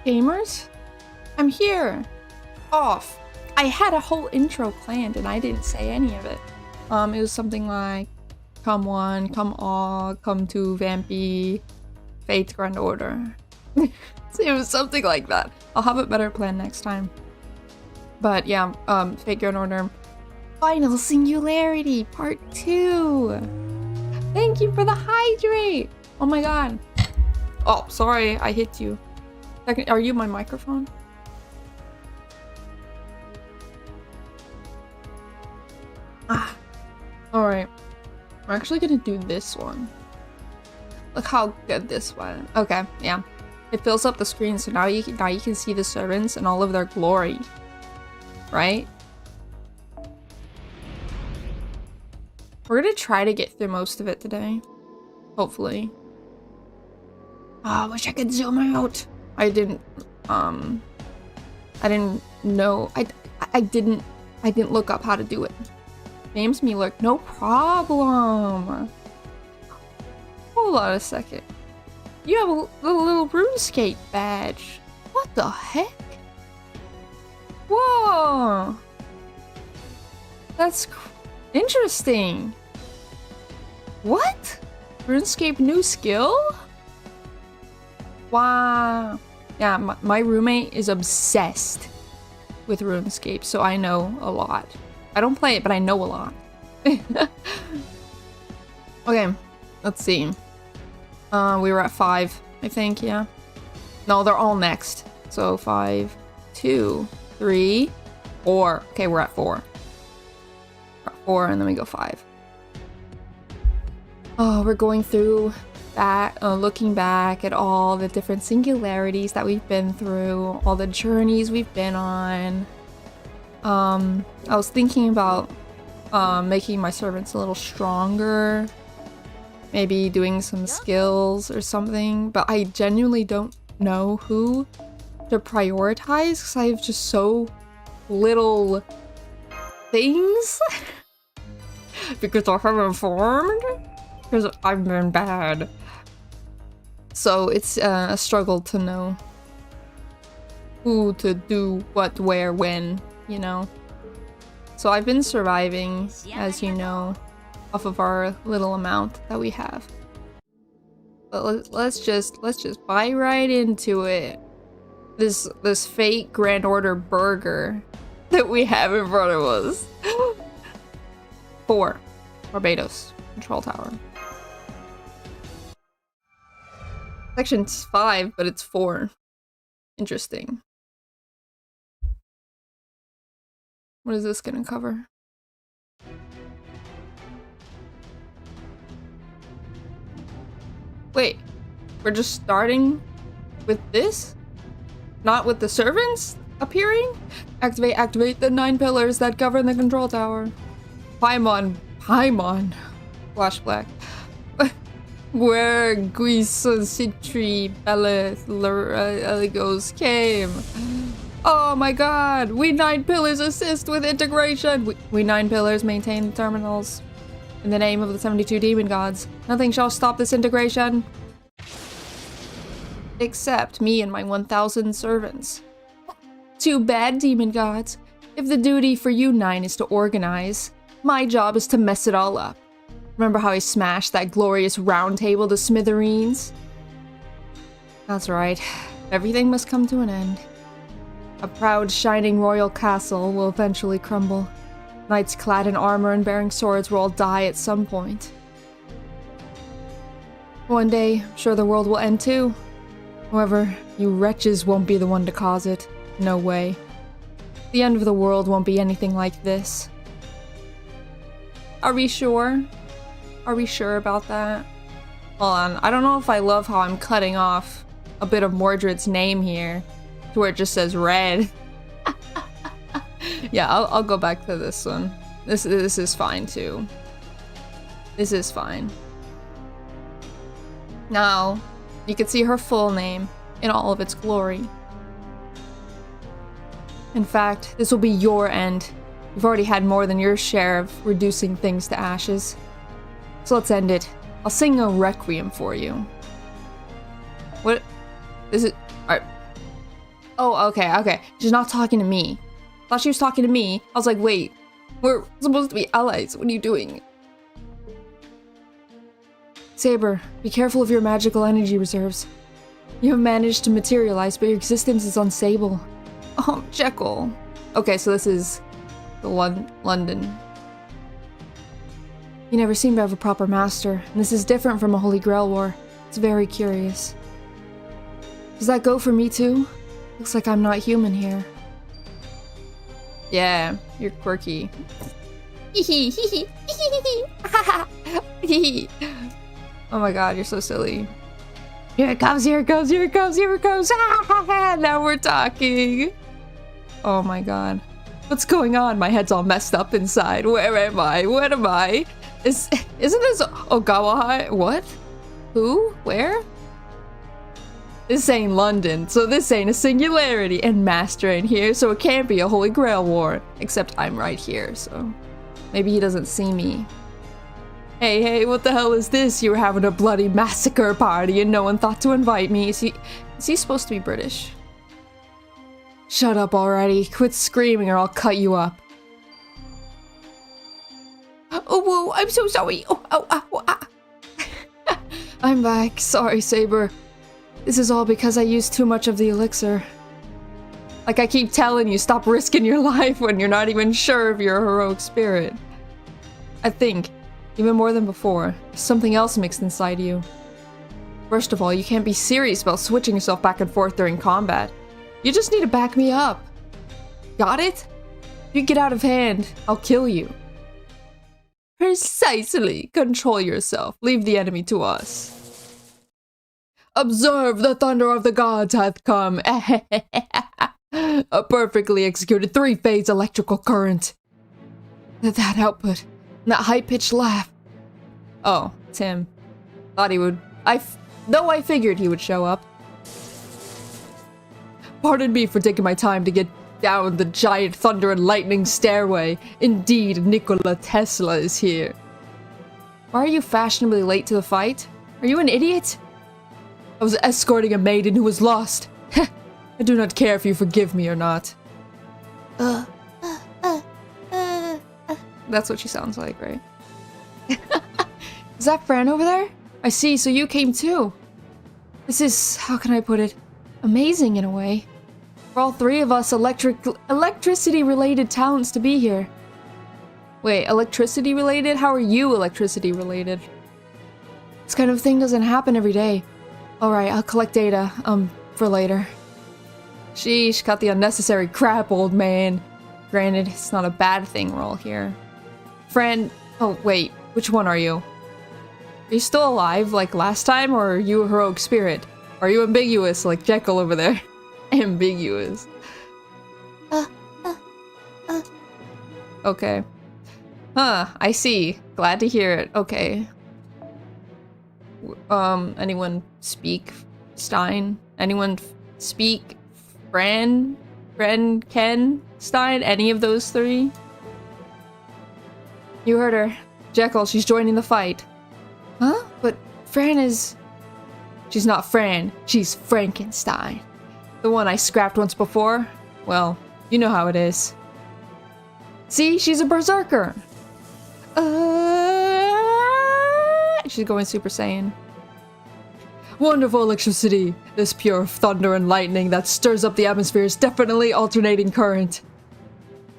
gamers? I'm here. Off. I had a whole intro planned and I didn't say any of it. It was something like, come one, come all, come two, Vampy, Fate Grand Order. It was something like that. I'll have it better planned next time. But yeah, Fate Grand Order, Final Singularity, Part 2. Thank you for the hydrate. Oh my god. Oh, sorry, I hit you. Are you my microphone? Ah. Alright. We're actually gonna do this one. Look how good this one. Okay, yeah. It fills up the screen, so now you can see the servants and all of their glory. Right? We're gonna try to get through most of it today. Hopefully. Oh, I wish I could zoom out. I didn't know. I didn't look up how to do it. James Mueller, no problem. Hold on a second. You have a little RuneScape badge. What the heck? Whoa. That's interesting. What? RuneScape new skill? Wow. Yeah, my roommate is obsessed with RuneScape, so I know a lot. I don't play it, but I know a lot. Okay, let's see. We were at 5, I think, yeah. No, they're all next. So 5, 2, 3, 4. Okay, we're at 4. We're at 4, and then we go 5. Oh, we're going through that, looking back at all the different singularities that we've been through, all the journeys we've been on. I was thinking about making my servants a little stronger, maybe doing some skills or something, but I genuinely don't know who to prioritize because I have just so little things. Because I haven't formed, because I've been bad. So it's a struggle to know who to do what, where, when, you know. So I've been surviving, as you know, off of our little amount that we have. But let's just buy right into it. This fake Grand Order burger that we have in front of us. 4. Barbados. Control Tower. Section's 5, but it's 4. Interesting. What is this gonna cover? Wait, we're just starting with this? Not with the servants appearing? Activate the 9 pillars that govern the control tower. Paimon. Flash black. Where Guiso Citri Bella Eligos came. Oh my god! We 9 pillars assist with integration! We 9 pillars maintain the terminals. In the name of the 72 demon gods, nothing shall stop this integration. Except me and my 1,000 servants. Too bad, demon gods. If the duty for you 9 is to organize, my job is to mess it all up. Remember how I smashed that glorious round table to smithereens? That's right. Everything must come to an end. A proud, shining royal castle will eventually crumble. Knights clad in armor and bearing swords will all die at some point. One day, I'm sure the world will end too. However, you wretches won't be the one to cause it. No way. The end of the world won't be anything like this. Are we sure? Are we sure about that? Hold on, I don't know if I love how I'm cutting off a bit of Mordred's name here to where it just says red. Yeah, I'll go back to this one. This is fine too. This is fine. Now, you can see her full name in all of its glory. In fact, this will be your end. You've already had more than your share of reducing things to ashes. So let's end it. I'll sing a requiem for you. What? Is it? Alright. Oh, okay, okay. She's not talking to me. Thought she was talking to me. I was like, wait, we're supposed to be allies. What are you doing? Saber, be careful of your magical energy reserves. You have managed to materialize, but your existence is unstable. Oh, Jekyll. Okay, so this is the London. You never seem to have a proper master, and this is different from a Holy Grail war. It's very curious. Does that go for me too? Looks like I'm not human here. Yeah, you're quirky. Oh my god, you're so silly. Here it comes, here it goes, here it goes, here it goes. Now we're talking. Oh my god. What's going on? My head's all messed up inside. Where am I? What am I? Isn't this Ogawa High? What? Who? Where? This ain't London, so this ain't a singularity, and Master ain't here, so it can't be a Holy Grail war. Except I'm right here, so maybe he doesn't see me. Hey, hey, what the hell is this? You were having a bloody massacre party and no one thought to invite me. Is he supposed to be British? Shut up already. Quit screaming or I'll cut you up. Oh, whoa, I'm so sorry. I'm back. Sorry, Saber. This is all because I used too much of the elixir. Like I keep telling you, stop risking your life when you're not even sure of your heroic spirit. I think, even more than before, there's something else mixed inside you. First of all, you can't be serious about switching yourself back and forth during combat. You just need to back me up. Got it? If you get out of hand, I'll kill you. Precisely. Control yourself. Leave the enemy to us. Observe, the thunder of the gods hath come. A perfectly executed 3-phase electrical current. That output, that high-pitched laugh. Oh, it's him. Thought he would. Though I figured he would show up. Pardon me for taking my time to get down the giant thunder and lightning stairway. Indeed, Nikola Tesla is here. Why are you fashionably late to the fight? Are you an idiot? I was escorting a maiden who was lost. I do not care if you forgive me or not. That's what she sounds like, right? Is that Fran over there? I see, so you came too. This is, how can I put it, amazing in a way. For all three of us electricity-related talents to be here. Wait, electricity-related? How are you electricity-related? This kind of thing doesn't happen every day. Alright, I'll collect data, for later. Sheesh, cut the unnecessary crap, old man. Granted, it's not a bad thing we're all here. Friend, oh wait, which one are you? Are you still alive like last time, or are you a heroic spirit? Are you ambiguous like Jekyll over there? Ambiguous. Okay. Huh, I see. Glad to hear it. Okay. Anyone speak Stein? Anyone speak Fran? Ken Stein? Any of those three? You heard her. Jekyll, she's joining the fight. Huh? But Fran is... She's not Fran. She's Frankenstein. The one I scrapped once before. Well, you know how it is. See? She's a berserker. She's going Super Saiyan. Wonderful electricity. This pure thunder and lightning that stirs up the atmosphere is definitely alternating current.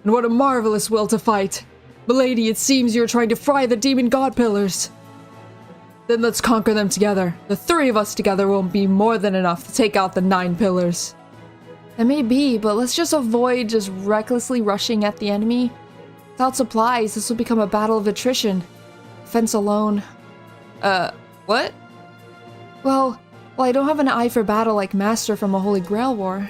And what a marvelous will to fight. Milady, it seems you're trying to fry the demon god pillars. Then let's conquer them together. The three of us together won't be more than enough to take out the 9 pillars. That may be, but let's just avoid just recklessly rushing at the enemy. Without supplies, this will become a battle of attrition. Defense alone. What? Well, I don't have an eye for battle like Master from a Holy Grail war.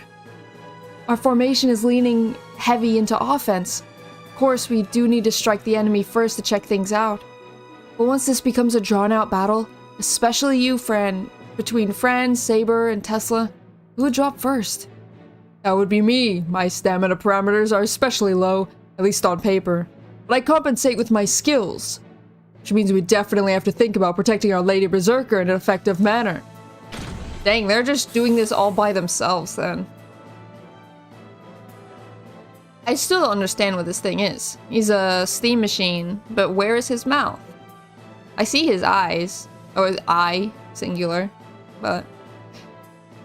Our formation is leaning heavy into offense. Of course, we do need to strike the enemy first to check things out. But once this becomes a drawn-out battle, especially you, Fran, between Fran, Saber, and Tesla, who would drop first? That would be me. My stamina parameters are especially low, at least on paper. But I compensate with my skills. Which means we definitely have to think about protecting our Lady Berserker in an effective manner. Dang, they're just doing this all by themselves then. I still don't understand what this thing is. He's a steam machine, but where is his mouth? I see his eyes. Or his eye, singular. But...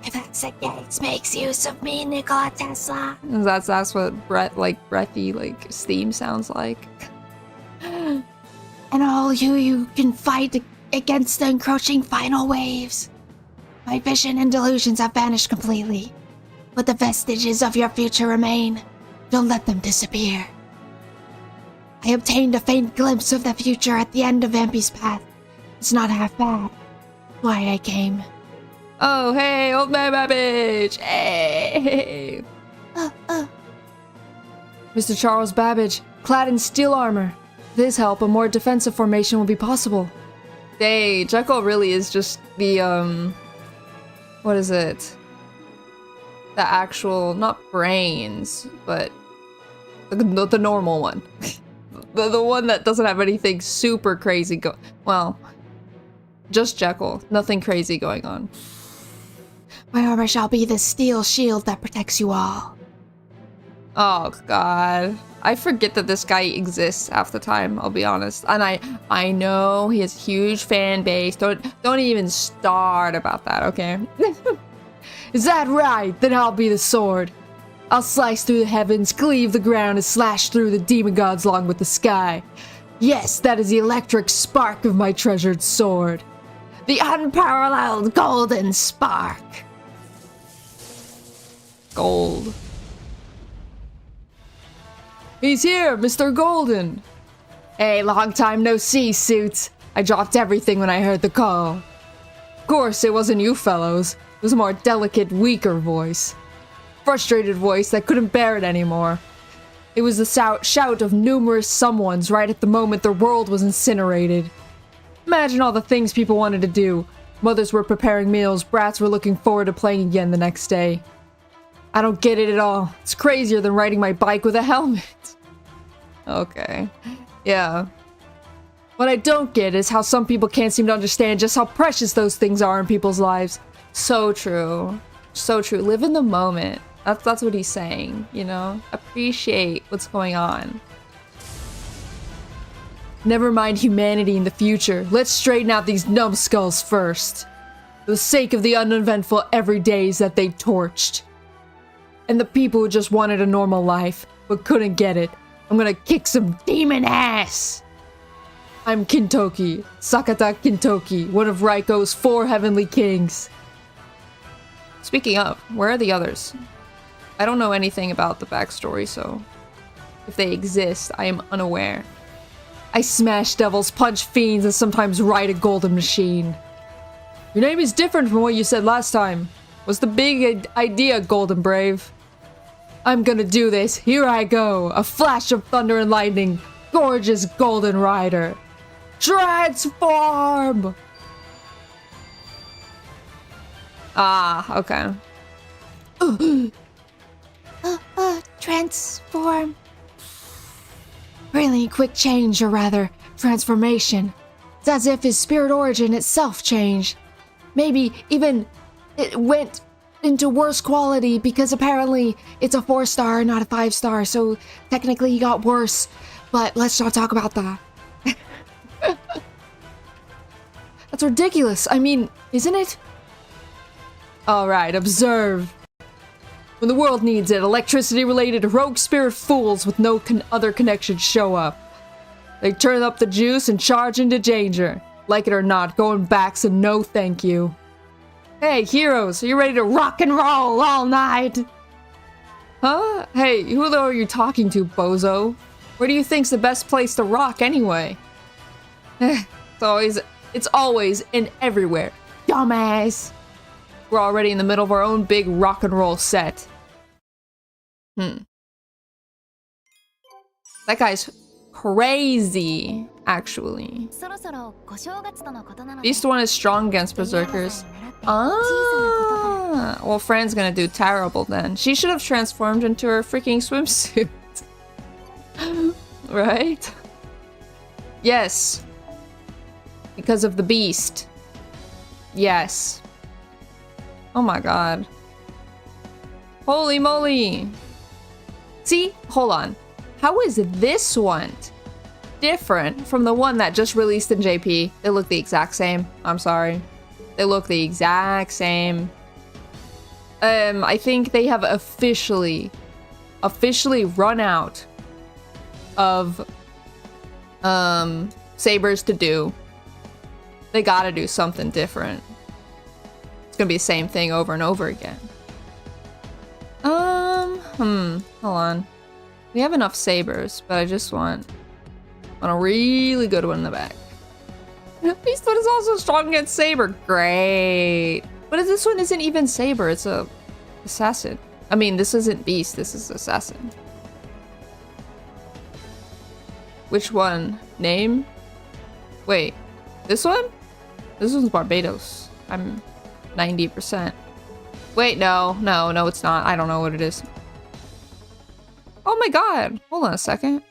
Evaxa Gates makes use of me, Nikola Tesla. That's what breathy, like, steam sounds like. And all you can fight against the encroaching final waves. My vision and delusions have vanished completely, but the vestiges of your future remain. Don't let them disappear. I obtained a faint glimpse of the future at the end of Vampy's path. It's not half bad. Why I came. Oh, hey, old man Babbage! Hey! Mr. Charles Babbage, clad in steel armor. With his help, a more defensive formation will be possible. Hey, Jekyll really is just the, what is it? The actual, not brains, but the normal one. the one that doesn't have anything super crazy well, just Jekyll. Nothing crazy going on. My armor shall be the steel shield that protects you all. Oh god. I forget that this guy exists half the time, I'll be honest. And I know he has a huge fan base. Don't even start about that, okay? Is that right? Then I'll be the sword. I'll slice through the heavens, cleave the ground, and slash through the demon gods along with the sky. Yes, that is the electric spark of my treasured sword. The unparalleled golden spark. Gold. He's here, Mr. Golden. Hey, long time no see, Suits. I dropped everything when I heard the call. Of course, it wasn't you fellows. It was a more delicate, weaker voice. Frustrated voice that couldn't bear it anymore. It was the shout of numerous someones right at the moment their world was incinerated. Imagine all the things people wanted to do. Mothers were preparing meals, brats were looking forward to playing again the next day. I don't get it at all. It's crazier than riding my bike with a helmet. Okay. Yeah. What I don't get is how some people can't seem to understand just how precious those things are in people's lives. So true. So true. Live in the moment. That's what he's saying, you know? Appreciate what's going on. Never mind humanity in the future. Let's straighten out these numbskulls first. For the sake of the uneventful everydays that they torched. And the people who just wanted a normal life, but couldn't get it. I'm gonna kick some demon ass! I'm Kintoki, Sakata Kintoki, one of Raiko's 4 heavenly kings. Speaking of, where are the others? I don't know anything about the backstory, so... if they exist, I am unaware. I smash devils, punch fiends, and sometimes ride a golden machine. Your name is different from what you said last time. What's the big idea, Golden Brave? I'm gonna do this. Here I go. A flash of thunder and lightning. Gorgeous Golden Rider. Transform! Ah, okay. Transform. Really quick change, or rather, transformation. It's as if his spirit origin itself changed. Maybe even it went into worse quality because apparently it's a 4-star, not a 5-star, so technically he got worse. But let's not talk about that. That's ridiculous. I mean, isn't it? Alright, observe. When the world needs it, electricity-related rogue spirit fools with no other connections show up. They turn up the juice and charge into danger. Like it or not, going back's a no thank you. Hey, heroes, are you ready to rock and roll all night? Huh? Hey, who the hell are you talking to, bozo? Where do you think's the best place to rock anyway? It's always and everywhere. Dumbass! We're already in the middle of our own big rock and roll set. That guy's crazy, actually. Beast one is strong against berserkers. Ah, well, Fran's gonna do terrible then. She should have transformed into her freaking swimsuit. Right? Yes. Because of the beast. Yes. Oh my god. Holy moly! See? Hold on. How is this one different from the one that just released in JP? They look the exact same. I'm sorry. They look the exact same. I think they have officially run out of sabers to do. They gotta do something different. It's gonna be the same thing over and over again. Hold on. We have enough sabers, but I just want a really good one in the back. Beast one is also strong against saber. Great. But this one isn't even saber, it's a assassin. I mean, this isn't beast, this is assassin. Which one? Name? Wait, this one? This one's Barbados. I'm 90%. Wait, no, it's not. I don't know what it is. Oh my god! Hold on a second.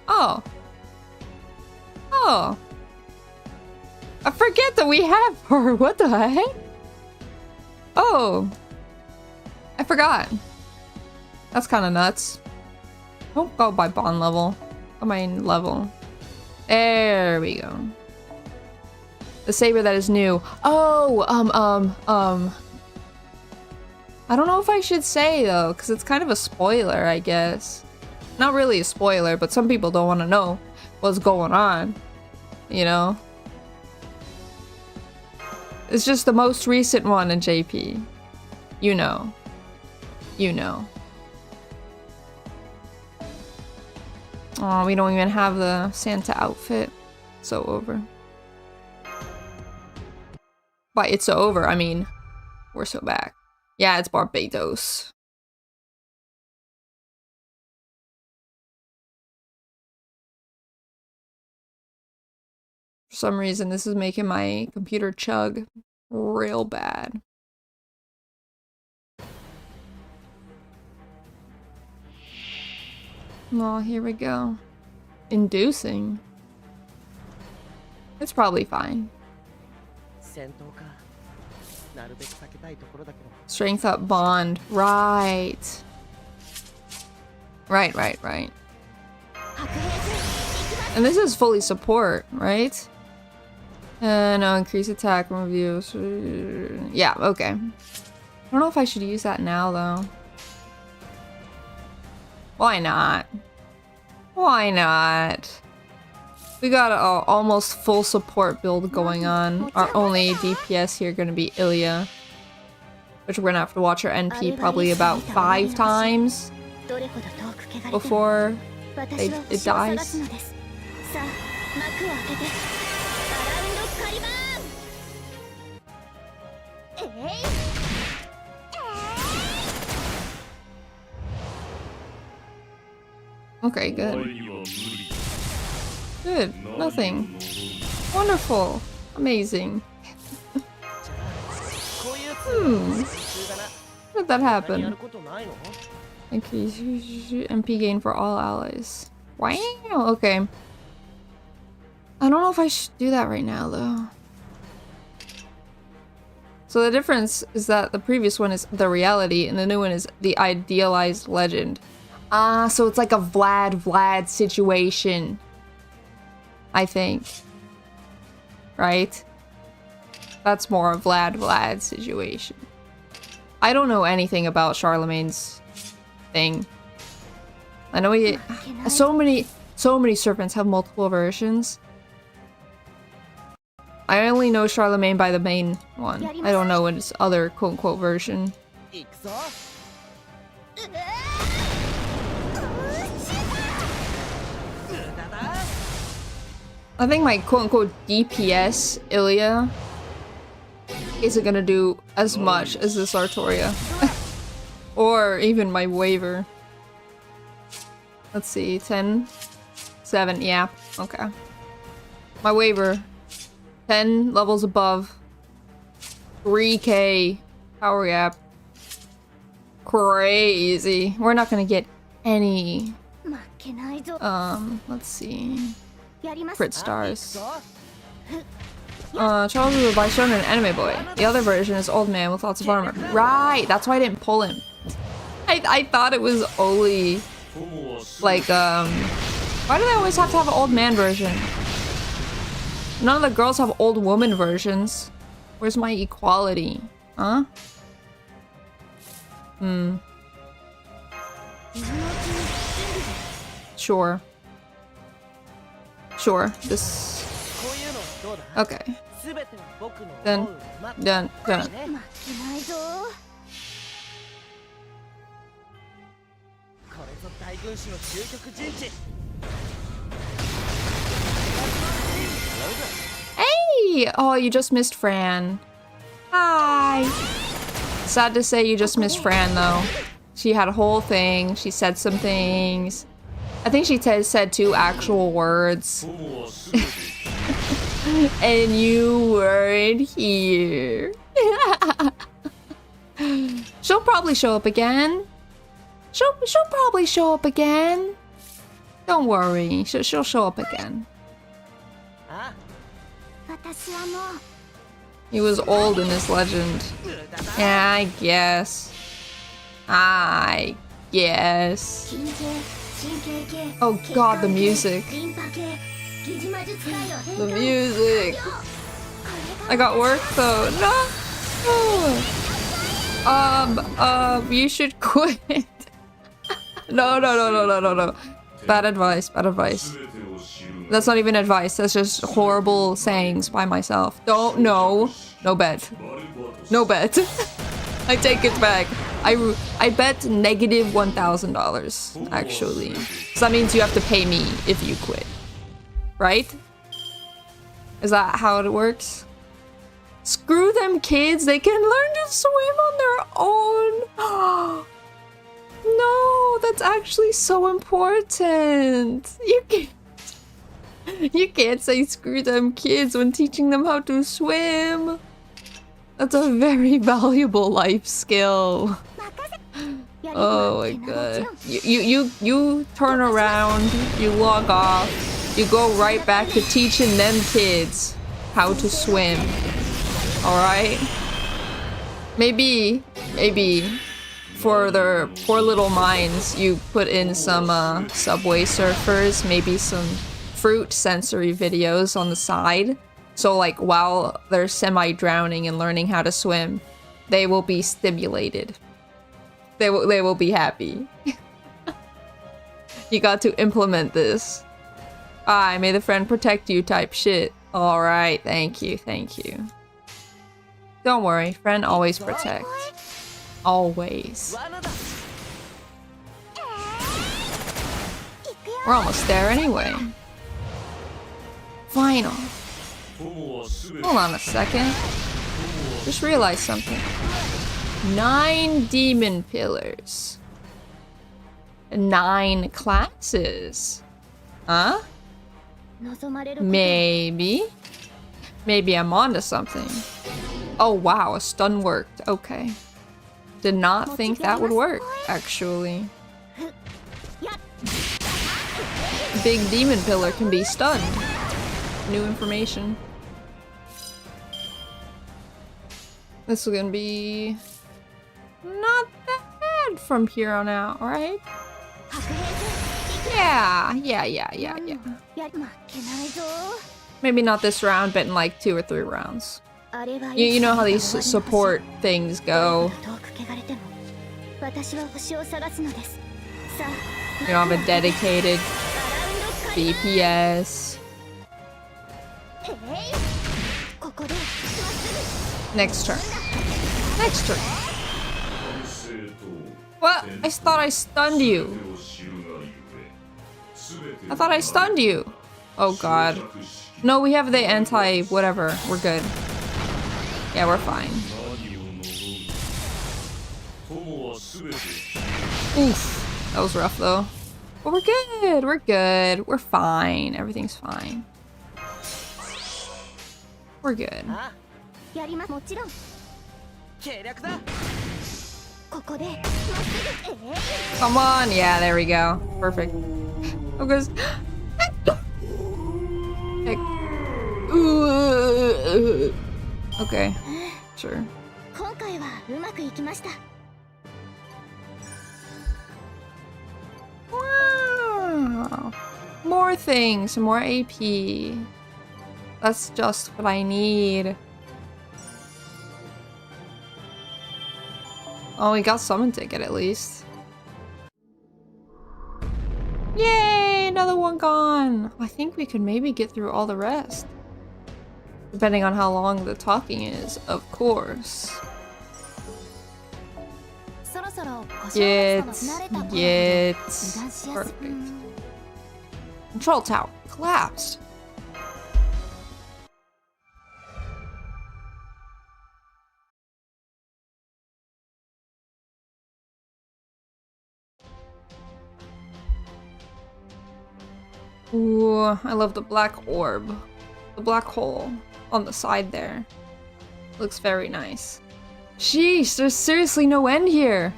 Oh. I forget that we have her. What the heck? Oh. I forgot. That's kind of nuts. Don't go by bond level. I mean level. There we go. The saber that is new. Oh, I don't know if I should say though, because it's kind of a spoiler, I guess. Not really a spoiler, but some people don't want to know what's going on. You know? It's just the most recent one in JP. You know. You know. Oh, we don't even have the Santa outfit. So over. By it's so over, I mean, we're so back. Yeah, it's Barbados. For some reason, this is making my computer chug real bad. Oh, here we go. Inducing. It's probably fine. Strength up bond. Right. Right. And this is fully support, right? No, increase attack, reviews. Yeah, okay. I don't know if I should use that now, though. Why not? Why not? We got a almost full support build going on. Our only DPS here gonna be Ilya. Which we're gonna have to watch our NP probably about 5 times before it dies. Okay, good. Good. Nothing. Wonderful. Amazing. How did that happen? Increase MP gain for all allies. Wow. Okay. I don't know if I should do that right now, though. So the difference is that the previous one is the reality, and the new one is the idealized legend. Ah, so it's like a Vlad situation. I think. Right? That's more a Vlad situation. I don't know anything about Charlemagne's thing. I know he... So many serpents have multiple versions. I only know Charlemagne by the main one. I don't know his other quote-unquote version. I think my quote-unquote DPS, Ilya, isn't gonna do as much as this Artoria. Or even my Waver. Let's see, 10? 7, yeah, okay. My Waver, 10 levels above. 3k power gap. Crazy. We're not gonna get any... let's see... crit stars. Charles is a Bishon and an anime boy. The other version is old man with lots of armor. Right, that's why I didn't pull him. I thought it was only like why do they always have to have an old man version? None of the girls have old woman versions. Where's my equality? Huh? Sure. Sure. This. Okay. Done. Done. Done. Hey! Oh, you just missed Fran. Hi. Sad to say you just missed Fran, though. She had a whole thing. She said some things. I think she said 2 actual words. And you weren't here. She'll probably show up again. She'll probably show up again. Don't worry. She'll show up again. He was old in this legend. Yeah, I guess. I guess. Oh god, the music. The music. I got work though. No. You should quit. No. Bad advice. Bad advice. That's not even advice. That's just horrible sayings by myself. Don't. No bet. No bet. I take it back. I bet negative $1,000 actually. So that means you have to pay me if you quit. Right? Is that how it works? Screw them kids. They can learn to swim on their own. No, that's actually so important. You can't say screw them kids when teaching them how to swim. That's a very valuable life skill. Oh my god. You turn around, you log off, you go right back to teaching them kids how to swim. Alright? Maybe for their poor little minds, you put in some Subway Surfers, maybe some fruit sensory videos on the side. So like while they're semi-drowning and learning how to swim, they will be stimulated. They will be happy. You got to implement this. May the friend protect you type shit. Alright, thank you. Don't worry, friend always protect. Always. We're almost there anyway. Final. Hold on a second. Just realized something. 9 demon pillars. 9 classes. Huh? Maybe I'm onto something. Oh wow, a stun worked. Okay. Did not think that would work, actually. Big demon pillar can be stunned. New information. This is gonna be not that bad from here on out, right? Yeah. Maybe not this round, but in like 2 or 3 rounds. You know how these support things go. You don't have a dedicated DPS. Next turn. What? I thought I stunned you. Oh god. No, we have the anti-whatever. We're good. Yeah, we're fine. Oof. That was rough though. But we're good. We're fine. Everything's fine. We're good. Come on. Yeah, there we go. Perfect. Because okay. Sure. Oh, more things, more AP. That's just what I need. Oh, we got summon ticket at least. Yay, another one gone. I think we could maybe get through all the rest. Depending on how long the talking is, of course. Get. Perfect. Control tower collapsed. Ooh, I love the black orb. The black hole on the side there. Looks very nice. Sheesh, there's seriously no end here.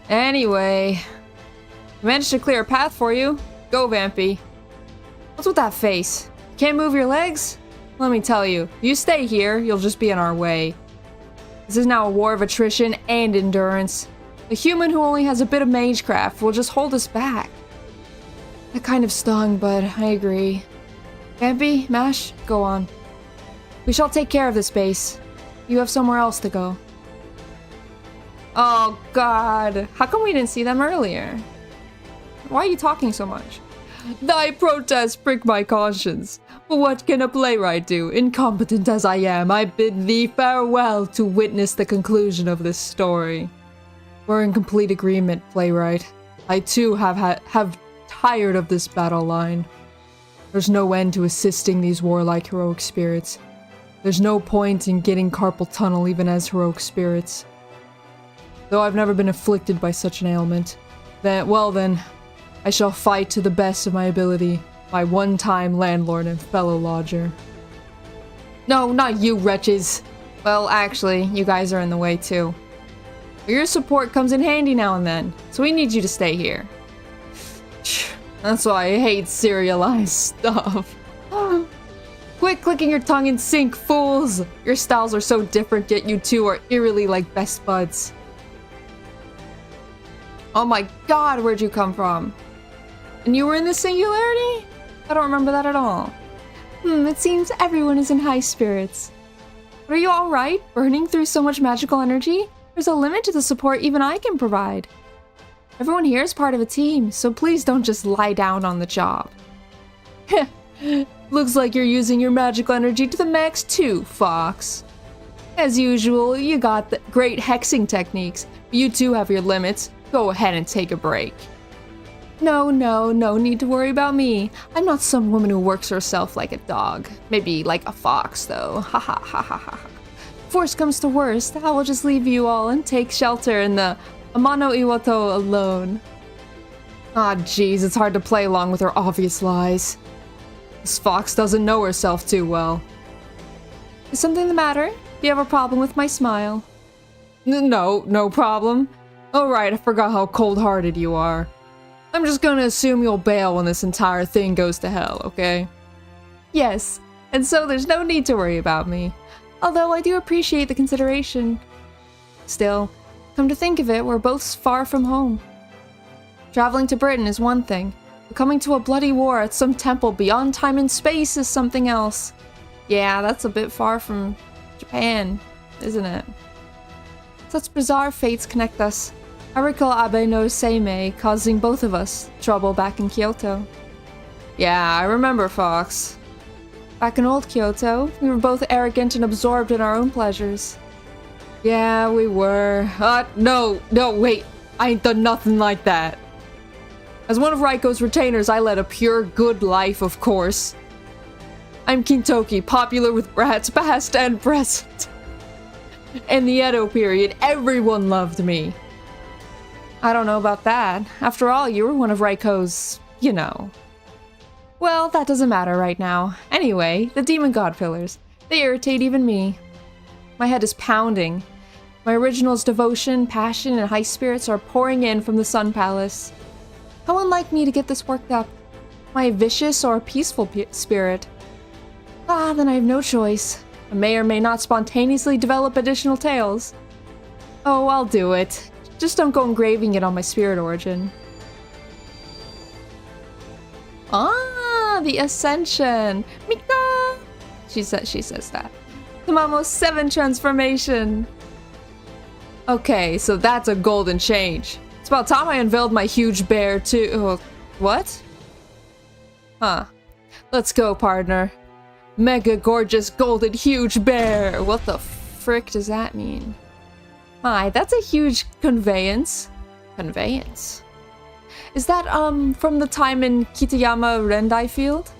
Anyway, I managed to clear a path for you. Go, Vampy. What's with that face? Can't move your legs? Let me tell you, if you stay here, you'll just be in our way. This is now a war of attrition and endurance. A human who only has a bit of magecraft will just hold us back. That kind of stung, but I agree. Vampy, Mash, go on. We shall take care of this base. You have somewhere else to go. Oh god, how come we didn't see them earlier? Why are you talking so much? Thy protests prick my conscience. But what can a playwright do? Incompetent as I am, I bid thee farewell to witness the conclusion of this story. We're in complete agreement, playwright. I too have tired of this battle line. There's no end to assisting these warlike heroic spirits. There's no point in getting carpal tunnel even as heroic spirits. Though I've never been afflicted by such an ailment, then, I shall fight to the best of my ability, my one-time landlord and fellow lodger. No, not you wretches! Well, actually, you guys are in the way too. Your support comes in handy now and then, so we need you to stay here. That's why I hate serialized stuff. Quit clicking your tongue in sync, fools! Your styles are so different, yet you two are eerily like best buds. Oh my god, where'd you come from? And you were in the singularity? I don't remember that at all. It seems everyone is in high spirits. But are you alright, burning through so much magical energy? There's a limit to the support even I can provide. Everyone here is part of a team, so please don't just lie down on the job. Looks like you're using your magical energy to the max too, Fox. As usual, you got the great hexing techniques, but you too have your limits. Go ahead and take a break. No need to worry about me. I'm not some woman who works herself like a dog. Maybe like a fox, though. Ha ha ha ha ha. If worst comes to worst, I will just leave you all and take shelter in the Amano Iwato alone. Ah, jeez, it's hard to play along with her obvious lies. This fox doesn't know herself too well. Is something the matter? Do you have a problem with my smile? No problem. Oh right, I forgot how cold-hearted you are. I'm just gonna assume you'll bail when this entire thing goes to hell, okay? Yes, and so there's no need to worry about me. Although I do appreciate the consideration. Still, come to think of it, we're both far from home. Traveling to Britain is one thing, but coming to a bloody war at some temple beyond time and space is something else. Yeah, that's a bit far from Japan, isn't it? Such bizarre fates connect us. I recall Abe no Seimei causing both of us trouble back in Kyoto. Yeah, I remember, Fox. Back in old Kyoto, we were both arrogant and absorbed in our own pleasures. Yeah, we were. No, wait. I ain't done nothing like that. As one of Raiko's retainers, I led a pure good life, of course. I'm Kintoki, popular with brats past and present. In the Edo period, everyone loved me. I don't know about that. After all, you were one of Raiko's, you know. Well, that doesn't matter right now. Anyway, the demon god pillars. They irritate even me. My head is pounding. My original's devotion, passion, and high spirits are pouring in from the Sun Palace. How unlike me to get this worked up. Am I a vicious or a peaceful spirit? Then I have no choice. I may or may not spontaneously develop additional tales. Oh, I'll do it. Just don't go engraving it on my spirit origin. Ah, the Ascension. Mika! She says that. Tamamo 7 transformation. Okay, so that's a golden change. It's about time I unveiled my huge bear too. Oh, what? Huh. Let's go, partner. Mega gorgeous golden huge bear. What the frick does that mean? My, that's a huge conveyance. Conveyance? Is that, from the time in Kitayama Rendai Field?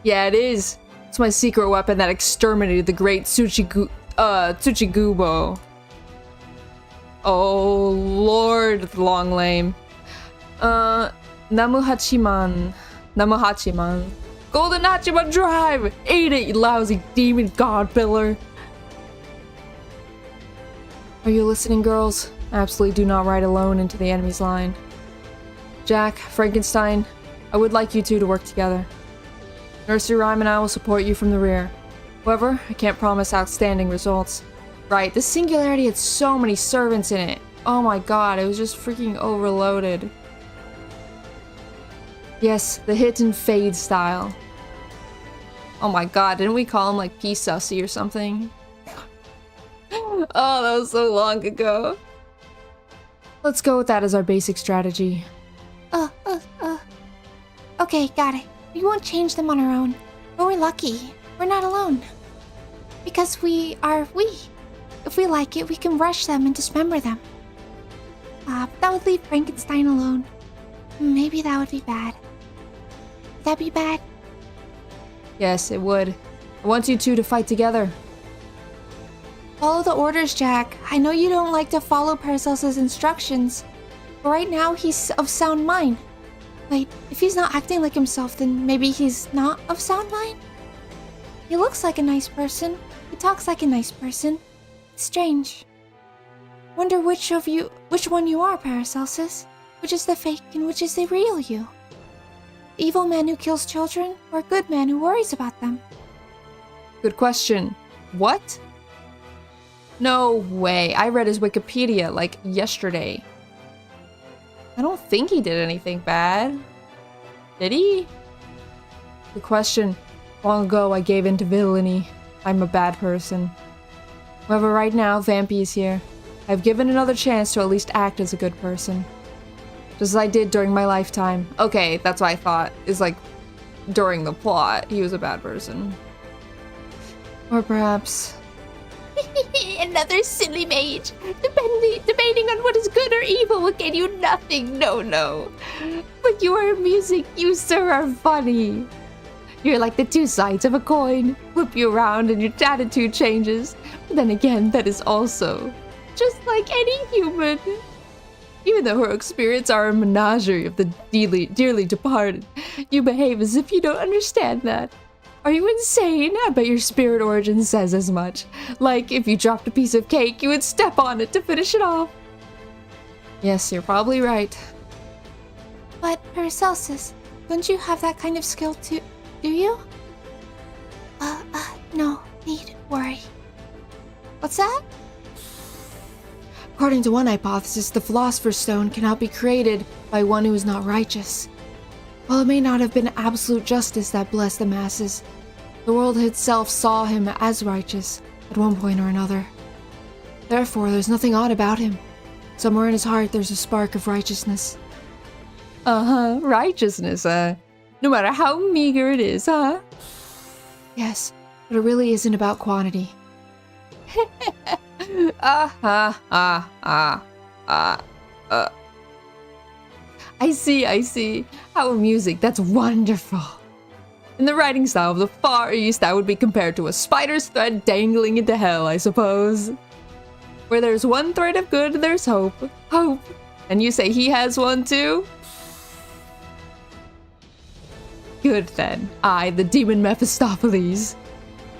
Yeah, it is. It's my secret weapon that exterminated the great Tsuchigubo. Oh, Lord, long lame. Namuhachiman. Namuhachiman. Golden Hachiman Drive! Eat it, you lousy demon god pillar! Are you listening, girls? Absolutely do not ride alone into the enemy's line. Jack, Frankenstein, I would like you two to work together. Nursery Rhyme and I will support you from the rear. However, I can't promise outstanding results. Right, this singularity had so many servants in it. Oh my god, it was just freaking overloaded. Yes, the hit and fade style. Oh my god, didn't we call him like P-Sussy or something? Oh, that was so long ago. Let's go with that as our basic strategy. Okay, got it. We won't change them on our own. But we're lucky. We're not alone. Because we are we. If we like it, we can rush them and dismember them. But that would leave Frankenstein alone. Maybe that would be bad. Would that be bad? Yes, it would. I want you two to fight together. Follow the orders, Jack. I know you don't like to follow Paracelsus' instructions, but right now he's of sound mind. Wait, if he's not acting like himself, then maybe he's not of sound mind? He looks like a nice person. He talks like a nice person. It's strange. Wonder which one you are, Paracelsus. Which is the fake and which is the real you? The evil man who kills children, or a good man who worries about them? Good question. What? No way. I read his Wikipedia like yesterday. I don't think he did anything bad. Did he? Good question. Long ago I gave in to villainy. I'm a bad person. However, right now, Vampy is here. I've given another chance to at least act as a good person. Just as I did during my lifetime. Okay, that's what I thought. Is like, during the plot, he was a bad person. Or perhaps... Another silly mage. Debating on what is good or evil will get you nothing. No. But your music, you sir, are funny. You're like the two sides of a coin. Flip you around and your attitude changes. But then again, that is also just like any human. Even though her spirits are a menagerie of the dearly departed, you behave as if you don't understand that. Are you insane? I bet your spirit origin says as much. Like, if you dropped a piece of cake, you would step on it to finish it off. Yes, you're probably right. But, Paracelsus, don't you have that kind of skill too, do you? No, need worry. What's that? According to one hypothesis, the Philosopher's Stone cannot be created by one who is not righteous. While it may not have been absolute justice that blessed the masses, the world itself saw him as righteous at one point or another. Therefore, there's nothing odd about him. Somewhere in his heart, there's a spark of righteousness. Righteousness, No matter how meager it is, huh? Yes, but it really isn't about quantity. I see. How amusing. That's wonderful. In the writing style of the Far East, that would be compared to a spider's thread dangling into hell, I suppose. Where there's one thread of good, there's hope. Hope. And you say he has one too? Good then. I, the demon Mephistopheles,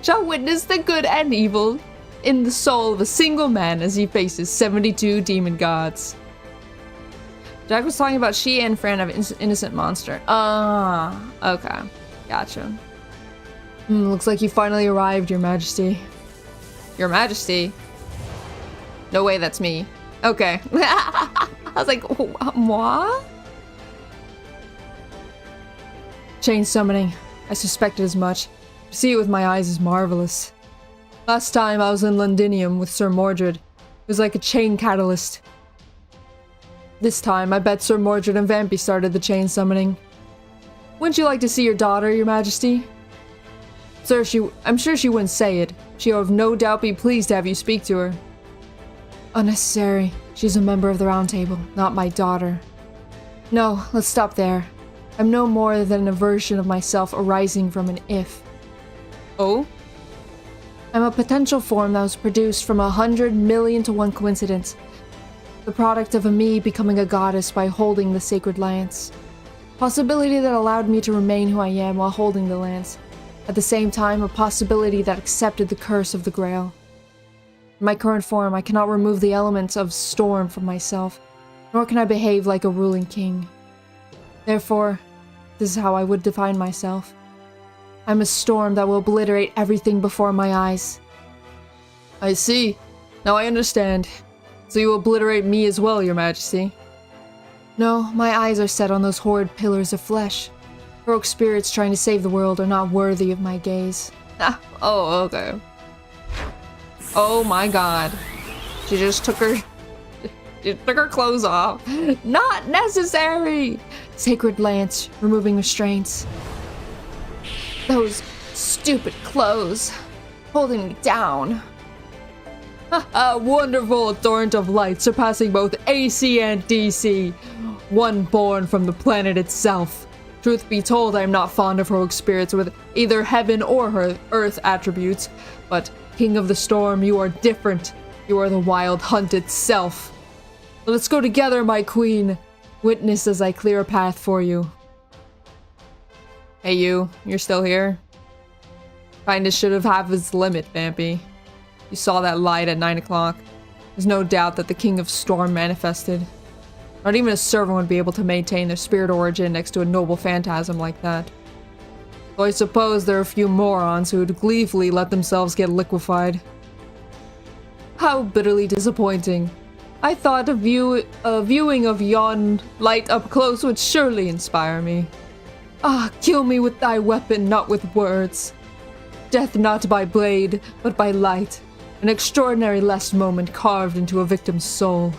shall witness the good and evil in the soul of a single man as he faces 72 demon gods. Jack was talking about she and Fran of Innocent Monster. Okay. Gotcha. Looks like you finally arrived, Your Majesty. Your Majesty? No way, that's me. Okay. I was like, moi? Chain summoning. I suspected as much. To see it with my eyes is marvelous. Last time I was in Londinium with Sir Mordred. It was like a chain catalyst. This time, I bet Sir Mordred and Vampy started the chain summoning. Wouldn't you like to see your daughter, your majesty? Sir, I'm sure she wouldn't say it. She would no doubt be pleased to have you speak to her. Unnecessary. She's a member of the Round Table, not my daughter. No, let's stop there. I'm no more than a version of myself arising from an if. Oh? I'm a potential form that was produced from 100,000,000 to 1 coincidence. The product of a me becoming a goddess by holding the sacred lance. Possibility that allowed me to remain who I am while holding the lance. At the same time, a possibility that accepted the curse of the Grail. In my current form, I cannot remove the elements of storm from myself, nor can I behave like a ruling king. Therefore, this is how I would define myself. I'm a storm that will obliterate everything before my eyes. I see. Now I understand. So you obliterate me as well, your majesty? No, my eyes are set on those horrid pillars of flesh. Heroic spirits trying to save the world are not worthy of my gaze. Ah, oh, okay. Oh my god. She just took her clothes off. Not necessary! Sacred lance, removing restraints. Those stupid clothes, holding me down. A wonderful torrent of light surpassing both AC and DC. One born from the planet itself. Truth be told, I am not fond of heroic spirits with either heaven or earth attributes, but King of the Storm, you are different. You are the wild hunt itself. Let's go together, my queen. Witness as I clear a path for you. Hey you're still here? Kindness should have its limit, Vampy. You saw that light at 9 o'clock. There's no doubt that the King of Storm manifested. Not even a servant would be able to maintain their spirit origin next to a noble phantasm like that. Though I suppose there are a few morons who would gleefully let themselves get liquefied. How bitterly disappointing. I thought a viewing of yon light up close would surely inspire me. Ah, kill me with thy weapon, not with words. Death not by blade, but by light. An extraordinary last moment carved into a victim's soul.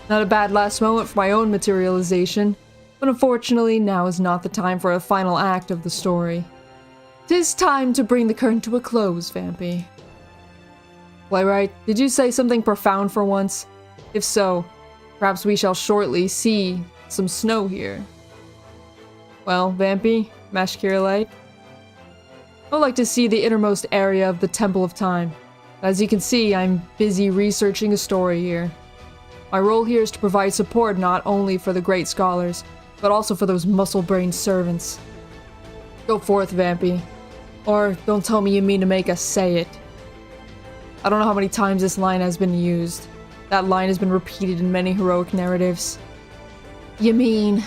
Not a bad last moment for my own materialization, but unfortunately now is not the time for a final act of the story. 'Tis time to bring the curtain to a close, Vampy. Playwright, did you say something profound for once? If so, perhaps we shall shortly see some snow here. Well, Vampy, Mashkiralite, I would like to see the innermost area of the Temple of Time. As you can see, I'm busy researching a story here. My role here is to provide support not only for the great scholars, but also for those muscle-brained servants. Go forth, Vampy. Or don't tell me you mean to make us say it. I don't know how many times this line has been used. That line has been repeated in many heroic narratives. You mean...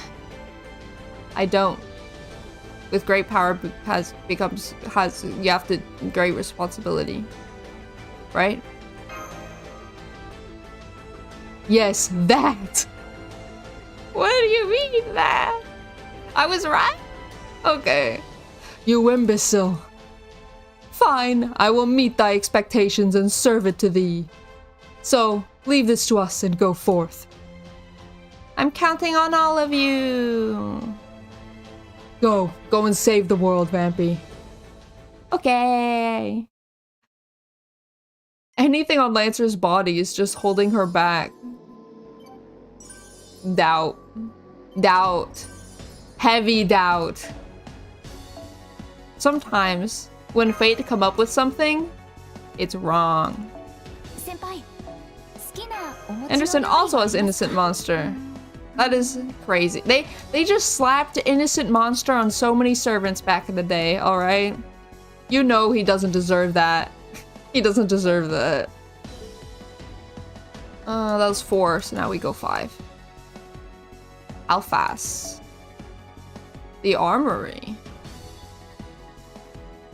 I don't. With great power you have to great responsibility. Right? Yes, that! What do you mean that? I was right? Okay. You imbecile. Fine, I will meet thy expectations and serve it to thee. So, leave this to us and go forth. I'm counting on all of you. Go and save the world, Vampy. Okay. Anything on Lancer's body is just holding her back. Doubt. Doubt. Heavy doubt. Sometimes, when fate come up with something, it's wrong. Anderson also has Innocent Monster. That is crazy. They just slapped Innocent Monster on so many servants back in the day, alright? You know he doesn't deserve that. He doesn't deserve that. That was 4, so now we go 5. Alphas. The Armory.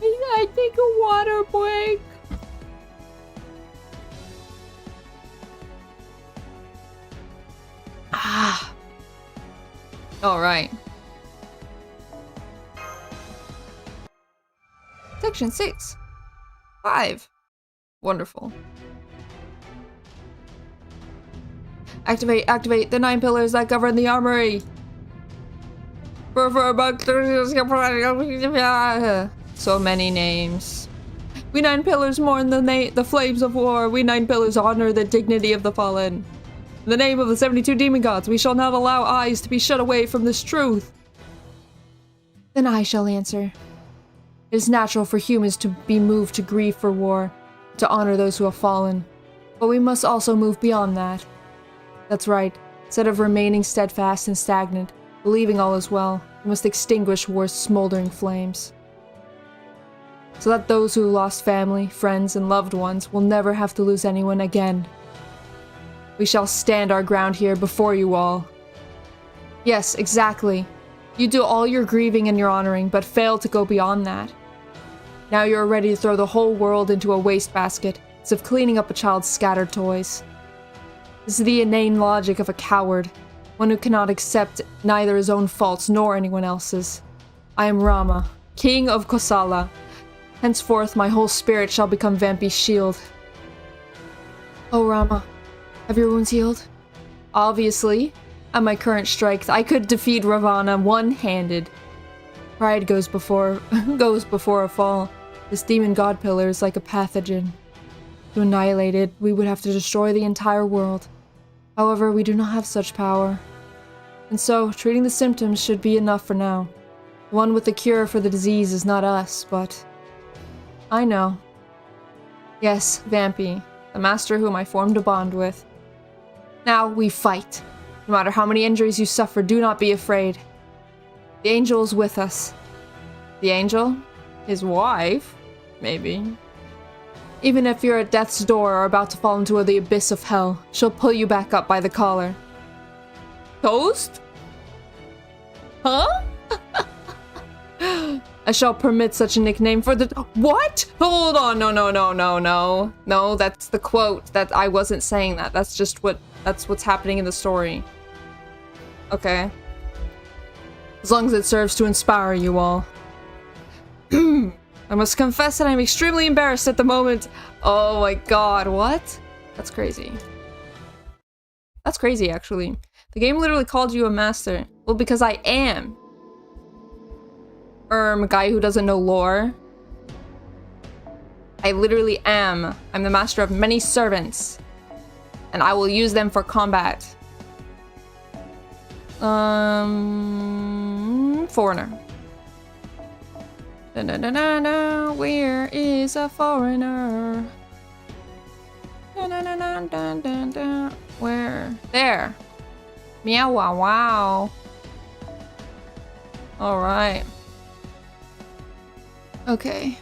I take a water break. Ah. Alright. Section 6. 5. Wonderful. Activate the 9 pillars that govern the armory. So many names. We 9 pillars mourn the flames of war. We 9 pillars honor the dignity of the fallen. In the name of the 72 demon gods, we shall not allow eyes to be shut away from this truth. Then I shall answer. It is natural for humans to be moved to grieve for war, to honor those who have fallen. But we must also move beyond that. That's right. Instead of remaining steadfast and stagnant, believing all is well, we must extinguish war's smoldering flames. So that those who lost family, friends, and loved ones will never have to lose anyone again. We shall stand our ground here before you all. Yes, exactly. You do all your grieving and your honoring, but fail to go beyond that. Now you are ready to throw the whole world into a wastebasket, as if cleaning up a child's scattered toys. This is the inane logic of a coward, one who cannot accept neither his own faults nor anyone else's. I am Rama, king of Kosala. Henceforth my whole spirit shall become Vampi's shield. Oh Rama, have your wounds healed? Obviously. At my current strength, I could defeat Ravana one-handed. Pride goes before a fall. This demon god pillar is like a pathogen. To annihilate it, we would have to destroy the entire world. However, we do not have such power. And so, treating the symptoms should be enough for now. The one with the cure for the disease is not us, but... I know. Yes, Vampy, the master whom I formed a bond with. Now, we fight. No matter how many injuries you suffer, do not be afraid. The angel is with us. The angel? His wife? Maybe. Even if you're at death's door or about to fall into the abyss of hell, she'll pull you back up by the collar. Toast? Huh? I shall permit such a nickname for the— What? Hold on, no. No, that's the quote. That I wasn't saying that. That's just that's what's happening in the story. Okay. As long as it serves to inspire you all. I must confess that I'm extremely embarrassed at the moment. Oh my god, what? That's crazy. That's crazy, actually. The game literally called you a master. Well, because I am. A guy who doesn't know lore. I literally am. I'm the master of many servants. And I will use them for combat. Foreigner. Da, da, da, da, da. Where is a foreigner? Da, da, da, da, da, da, da. Where? There. Meow wow wow. Alright. Okay.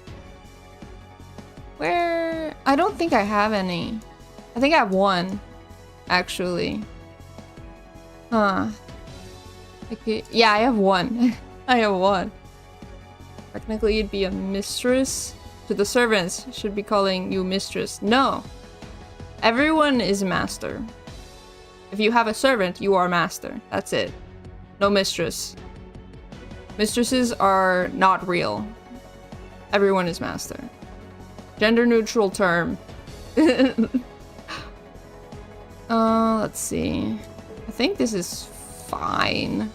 Where? I don't think I have any. I think I have one. Actually. Huh. Okay. Yeah, I have one. I have one. Technically, you'd be a mistress. To the servants, should be calling you mistress. No. Everyone is master. If you have a servant, you are master. That's it. No mistress. Mistresses are not real. Everyone is master. Gender neutral term. Let's see. I think this is fine.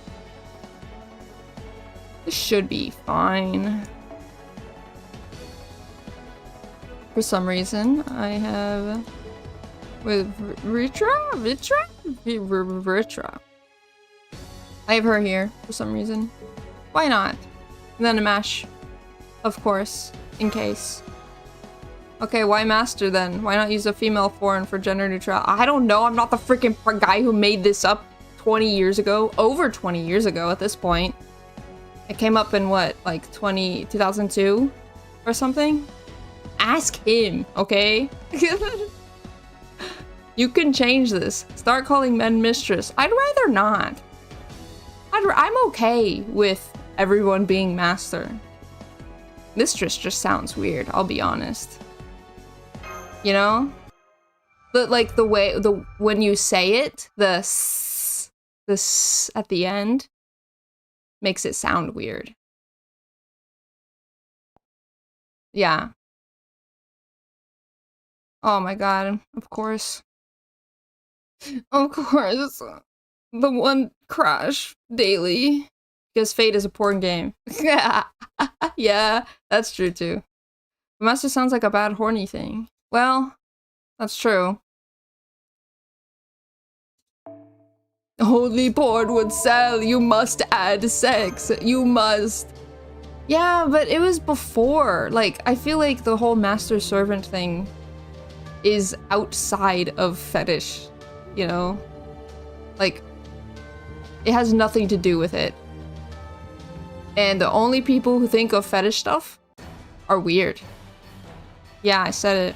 This should be fine. For some reason, I have with Ritra. I have her here for some reason. Why not? And then a mash, of course, in case. Okay, why master then? Why not use a female foreign for gender neutral? I don't know. I'm not the freaking guy who made this up 20 years ago. Over 20 years ago at this point. It came up in what, like 2002 or something? Ask him, okay? You can change this. Start calling men mistress. I'd rather not. I'm okay with everyone being master. Mistress just sounds weird, I'll be honest. You know? But like the way, when you say it, the s at the end makes it sound weird. Yeah. Oh my god, of course. Of course. The one crash daily. Because Fate is a porn game. Yeah, that's true too. Master sounds like a bad horny thing. Well, that's true. Only porn would sell. You must add sex. You must. Yeah, but it was before. Like, I feel like the whole master servant thing is outside of fetish, you know? Like, it has nothing to do with it. And the only people who think of fetish stuff are weird. Yeah, I said it.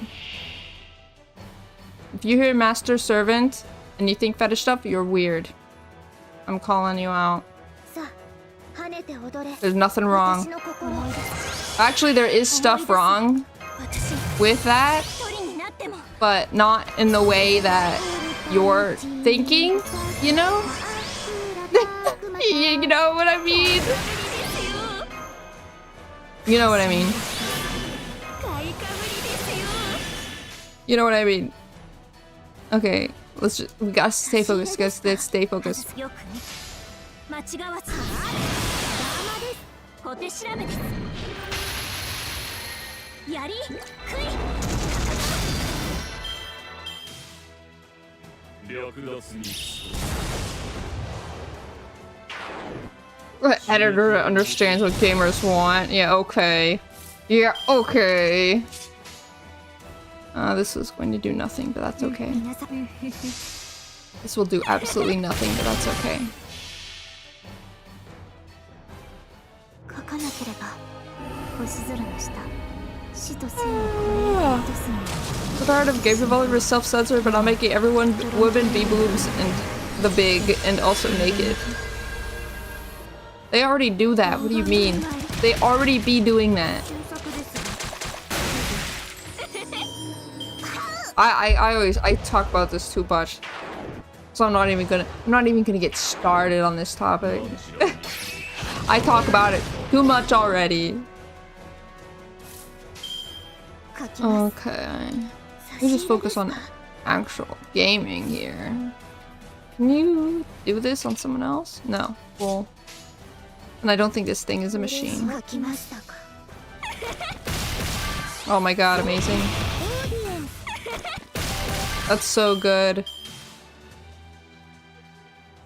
If you hear master servant and you think fetish stuff, you're weird. I'm calling you out. There's nothing wrong. Actually, there is stuff wrong with that, but not in the way that you're thinking, you know? You know what I mean? You know what I mean? You know what I mean? Okay, we gotta stay focused, guys. Let's stay focused. Editor understands what gamers want. Yeah, okay. Yeah, okay. This is going to do nothing, but that's okay. This will do absolutely nothing, but that's okay. The part of gay development is self-censored, but not making everyone women be boobs and the big and also naked. They already do that. What do you mean? They already be doing that. I talk about this too much. So I'm not even gonna get started on this topic. I talk about it too much already. Okay. We just focus on actual gaming here. Can you do this on someone else? No. Cool. And I don't think this thing is a machine. Oh my god, amazing. That's so good.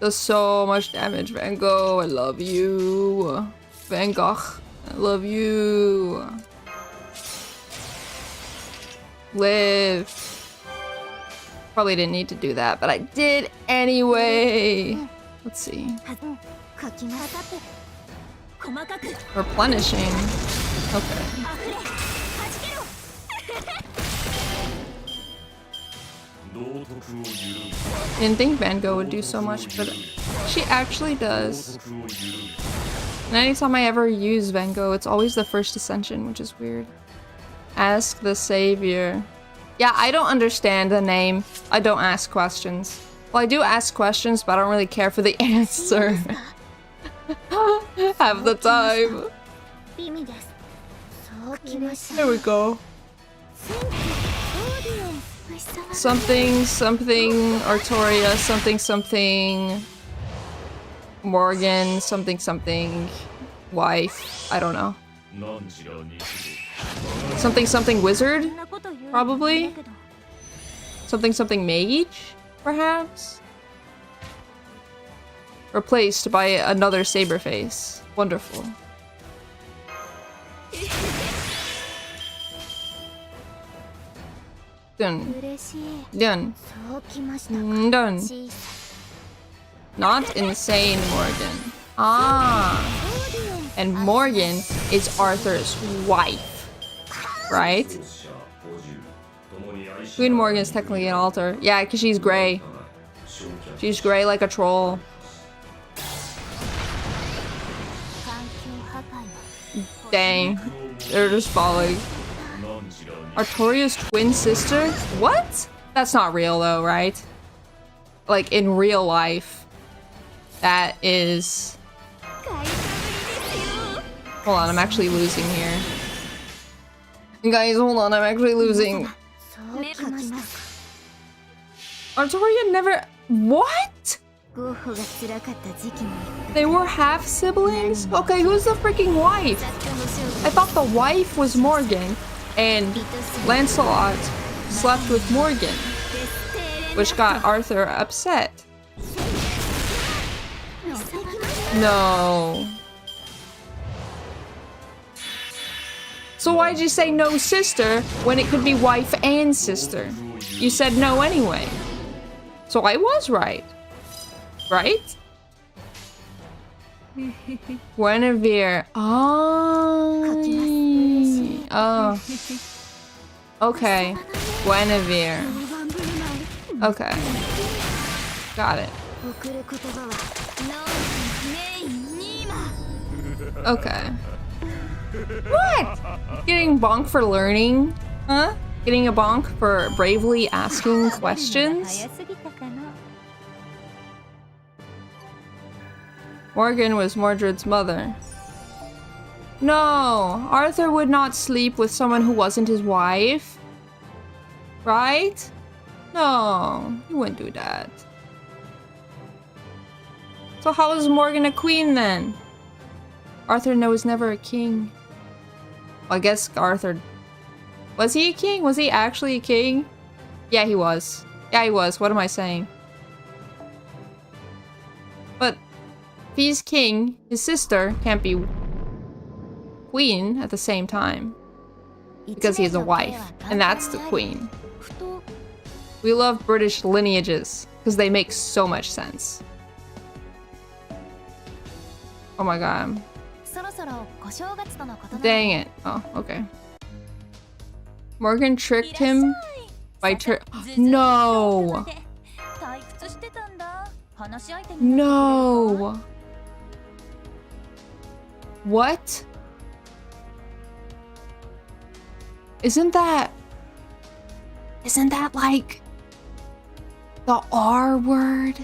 Does so much damage, Van Gogh. I love you. Van Gogh. I love you. Live. Probably didn't need to do that, but I did anyway. Let's see. Replenishing. Okay. Didn't think Van Gogh would do so much, but she actually does. And anytime I ever use Van Gogh, it's always the first ascension, which is weird. Ask the savior. Yeah, I don't understand the name. I don't ask questions. Well, I do ask questions, but I don't really care for the answer. Have the time. There we go. Something, Artoria, something, Morgan, something, wife, I don't know. Something wizard, probably. Something mage, perhaps. Replaced by another Saberface. Wonderful. Done. Done. Done. Not insane, Morgan. Ah. And Morgan is Arthur's wife. Right? Queen Morgan is technically an altar. Yeah, because she's gray. She's gray like a troll. Dang. They're just falling. Artoria's twin sister? What? That's not real though, right? Like in real life. That is... Hold on, I'm actually losing here. Guys, hold on, I'm actually losing. Artoria never... What? They were half siblings? Okay, who's the freaking wife? I thought the wife was Morgan, and Lancelot slept with Morgan, which got Arthur upset. No. So why'd you say no sister when it could be wife and sister? You said no anyway. So I was right. Right? Guinevere. Oh. Oh. Okay. Guinevere. Okay. Got it. Okay. What? Getting bonk for learning? Huh? Getting a bonk for bravely asking questions? Morgan was Mordred's mother. No, Arthur would not sleep with someone who wasn't his wife. Right? No, he wouldn't do that. So how is Morgan a queen then? Arthur was never a king. Well, I guess Arthur... Was he a king? Was he actually a king? Yeah, he was. Yeah, he was. What am I saying? But if he's king, his sister can't be queen at the same time. Because he has a wife. And that's the queen. We love British lineages. Because they make so much sense. Oh my god. Dang it. Oh, okay. Morgan tricked him by No! No! What? Isn't that like the R word?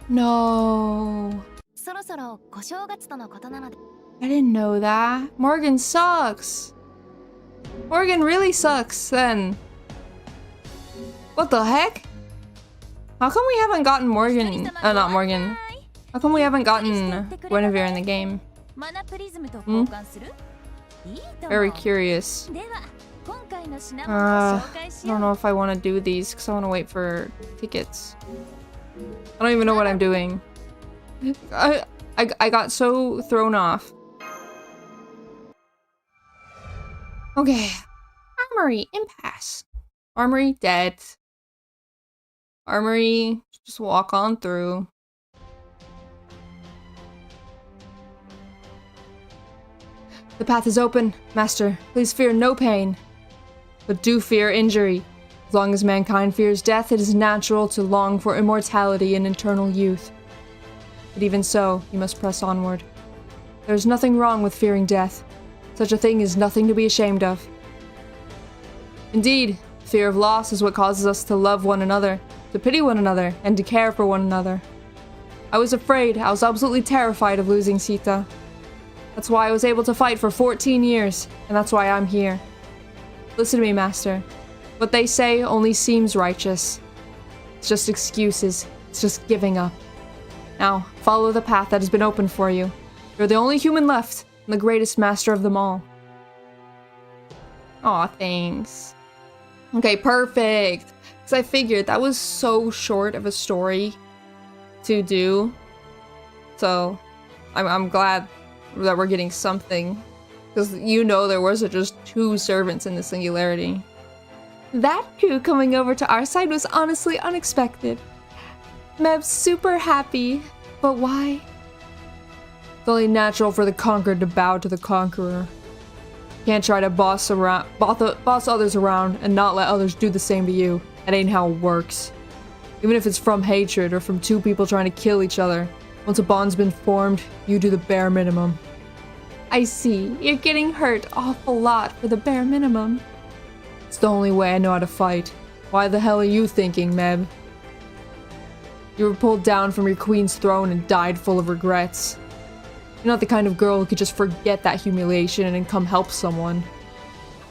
No. I didn't know that. Morgan sucks. Morgan really sucks then. What the heck? How come we haven't gotten Morgan? Not Morgan. How come we haven't gotten Guinevere in the game? Hmm? Very curious. I don't know if I want to do these because I want to wait for tickets. I don't even know what I'm doing. I got so thrown off. Okay. Armory, impasse. Armory, dead. Armory, just walk on through. The path is open, Master. Please fear no pain. But do fear injury. As long as mankind fears death, it is natural to long for immortality and eternal youth. But even so, you must press onward. There is nothing wrong with fearing death. Such a thing is nothing to be ashamed of. Indeed, fear of loss is what causes us to love one another, to pity one another, and to care for one another. I was afraid, I was absolutely terrified of losing Sita. That's why I was able to fight for 14 years, and that's why I'm here. Listen to me, Master. What they say only seems righteous. It's just excuses. It's just giving up. Now, follow the path that has been opened for you. You're the only human left, and the greatest master of them all. Aw, thanks. Okay, perfect. Because I figured that was so short of a story to do. So, I'm glad that we're getting something. Because you know there was just 2 servants in the Singularity. That coup coming over to our side was honestly unexpected. Meb's super happy, but why? It's only natural for the conquered to bow to the conqueror. Can't try to boss others around and not let others do the same to you. That ain't how it works. Even if it's from hatred or from 2 people trying to kill each other, once a bond's been formed, you do the bare minimum. I see. You're getting hurt awful lot for the bare minimum. It's the only way I know how to fight. Why the hell are you thinking, Meb? You were pulled down from your queen's throne and died full of regrets. You're not the kind of girl who could just forget that humiliation and come help someone.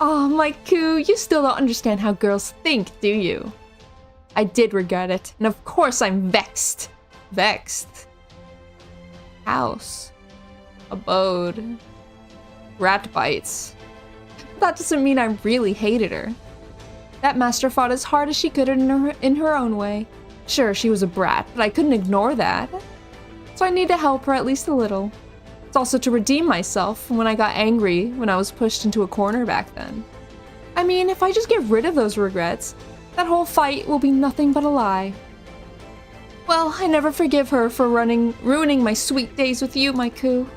Oh, my coo, you still don't understand how girls think, do you? I did regret it, and of course I'm vexed. Vexed. House. Abode. Rat bites. That doesn't mean I really hated her. That master fought as hard as she could in her own way. Sure, she was a brat, but I couldn't ignore that. So I need to help her at least a little. It's also to redeem myself from when I got angry when I was pushed into a corner back then. I mean, if I just get rid of those regrets, that whole fight will be nothing but a lie. Well, I never forgive her for ruining my sweet days with you, my coo.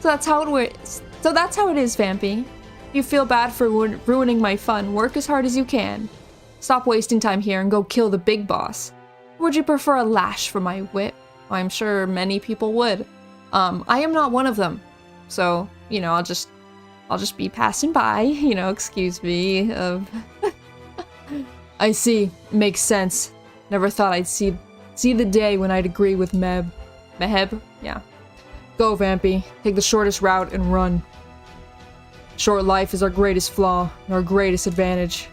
So that's how it is. Vampy. You feel bad for ruining my fun. Work as hard as you can. Stop wasting time here and go kill the big boss. Or would you prefer a lash from my whip? I'm sure many people would. I am not one of them. So, you know, I'll just be passing by, you know, excuse me. I see. Makes sense. Never thought I'd see the day when I'd agree with Meb. Meheb? Yeah. Go, Vampy. Take the shortest route and run. Short life is our greatest flaw and our greatest advantage.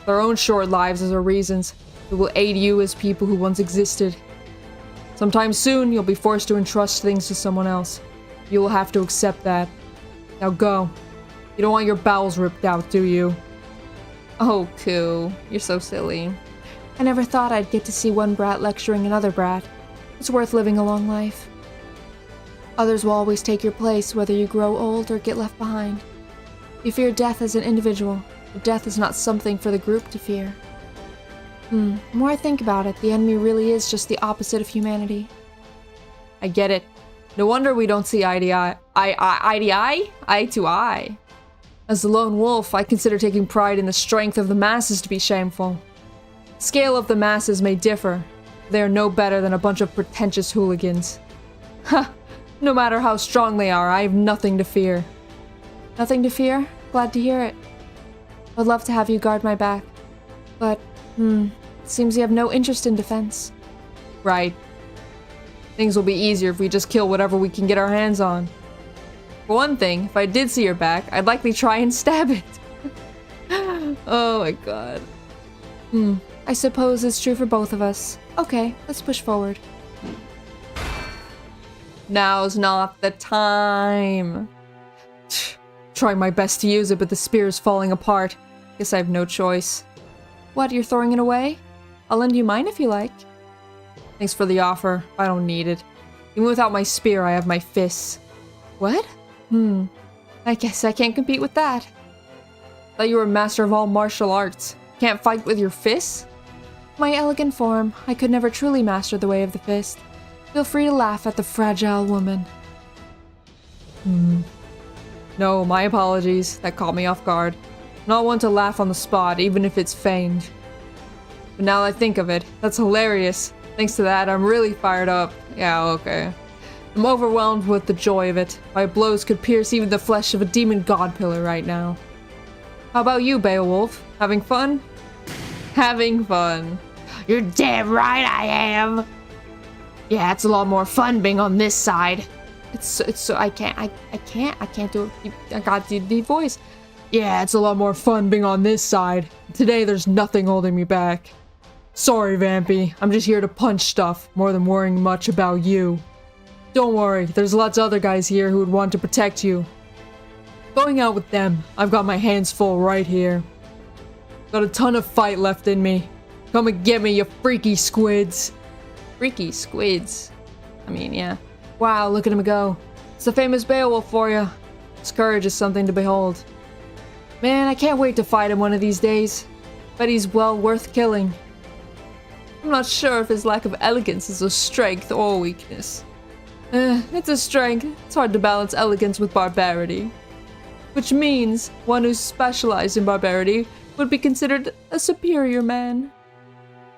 Our own short lives as our reasons that will aid you as people who once existed. Sometime soon, you'll be forced to entrust things to someone else. You will have to accept that. Now go. You don't want your bowels ripped out, do you? Oh, coo. You're so silly. I never thought I'd get to see one brat lecturing another brat. It's worth living a long life. Others will always take your place, whether you grow old or get left behind. You fear death as an individual, but death is not something for the group to fear. The more I think about it, the enemy really is just the opposite of humanity. I get it. No wonder we don't see eye to eye. Eye to eye. As the lone wolf, I consider taking pride in the strength of the masses to be shameful. The scale of the masses may differ. They are no better than a bunch of pretentious hooligans. Ha! No matter how strong they are, I have nothing to fear. Nothing to fear? Glad to hear it. I'd love to have you guard my back. But, it seems you have no interest in defense. Right. Things will be easier if we just kill whatever we can get our hands on. For one thing, if I did see your back, I'd likely try and stab it. Oh my god. I suppose it's true for both of us. Okay, let's push forward. Now's not the time. Trying my best to use it, but the spear is falling apart. Guess I have no choice. What, you're throwing it away? I'll lend you mine if you like. Thanks for the offer. I don't need it. Even without my spear, I have my fists. What? I guess I can't compete with that. Thought you were a master of all martial arts. Can't fight with your fists? My elegant form. I could never truly master the way of the fist. Feel free to laugh at the fragile woman. No, my apologies. That caught me off guard. Not one to laugh on the spot, even if it's feigned. But now that I think of it, that's hilarious. Thanks to that, I'm really fired up. Yeah, okay. I'm overwhelmed with the joy of it. My blows could pierce even the flesh of a demon god pillar right now. How about you, Beowulf? Having fun? Having fun. You're damn right I am. Yeah, it's a lot more fun being on this side. It's so I can't do it. I got the deep voice. Yeah, it's a lot more fun being on this side. Today there's nothing holding me back. Sorry, Vampy. I'm just here to punch stuff, more than worrying much about you. Don't worry, there's lots of other guys here who would want to protect you. Going out with them, I've got my hands full right here. Got a ton of fight left in me. Come and get me, you freaky squids. Freaky squids. I mean, yeah. Wow, look at him go. It's the famous Beowulf for you. His courage is something to behold. Man, I can't wait to fight him one of these days. Bet he's well worth killing. I'm not sure if his lack of elegance is a strength or weakness. It's a strength. It's hard to balance elegance with barbarity. Which means one who's specialized in barbarity would be considered a superior man.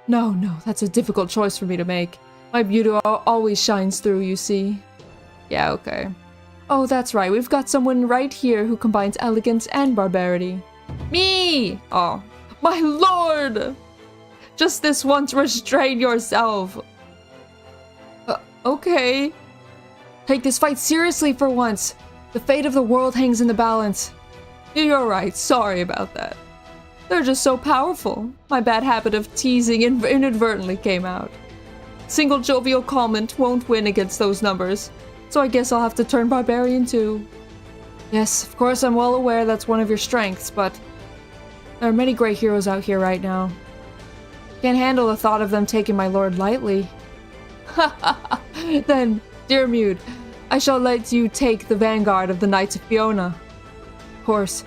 No, that's a difficult choice for me to make. My beauty always shines through, you see. Yeah, okay. Oh, that's right. We've got someone right here who combines elegance and barbarity. Me! Oh, my lord! Just this once, restrain yourself. Okay. take this fight seriously for once. The fate of the world hangs in the balance. You're right, sorry about that. They're just so powerful. My bad habit of teasing inadvertently came out. Single jovial comment won't win against those numbers, so I guess I'll have to turn barbarian too. Yes, of course I'm well aware that's one of your strengths, but there are many great heroes out here right now. Can't handle the thought of them taking my lord lightly. Then, dear Mude, I shall let you take the vanguard of the Knights of Fiona. Of course,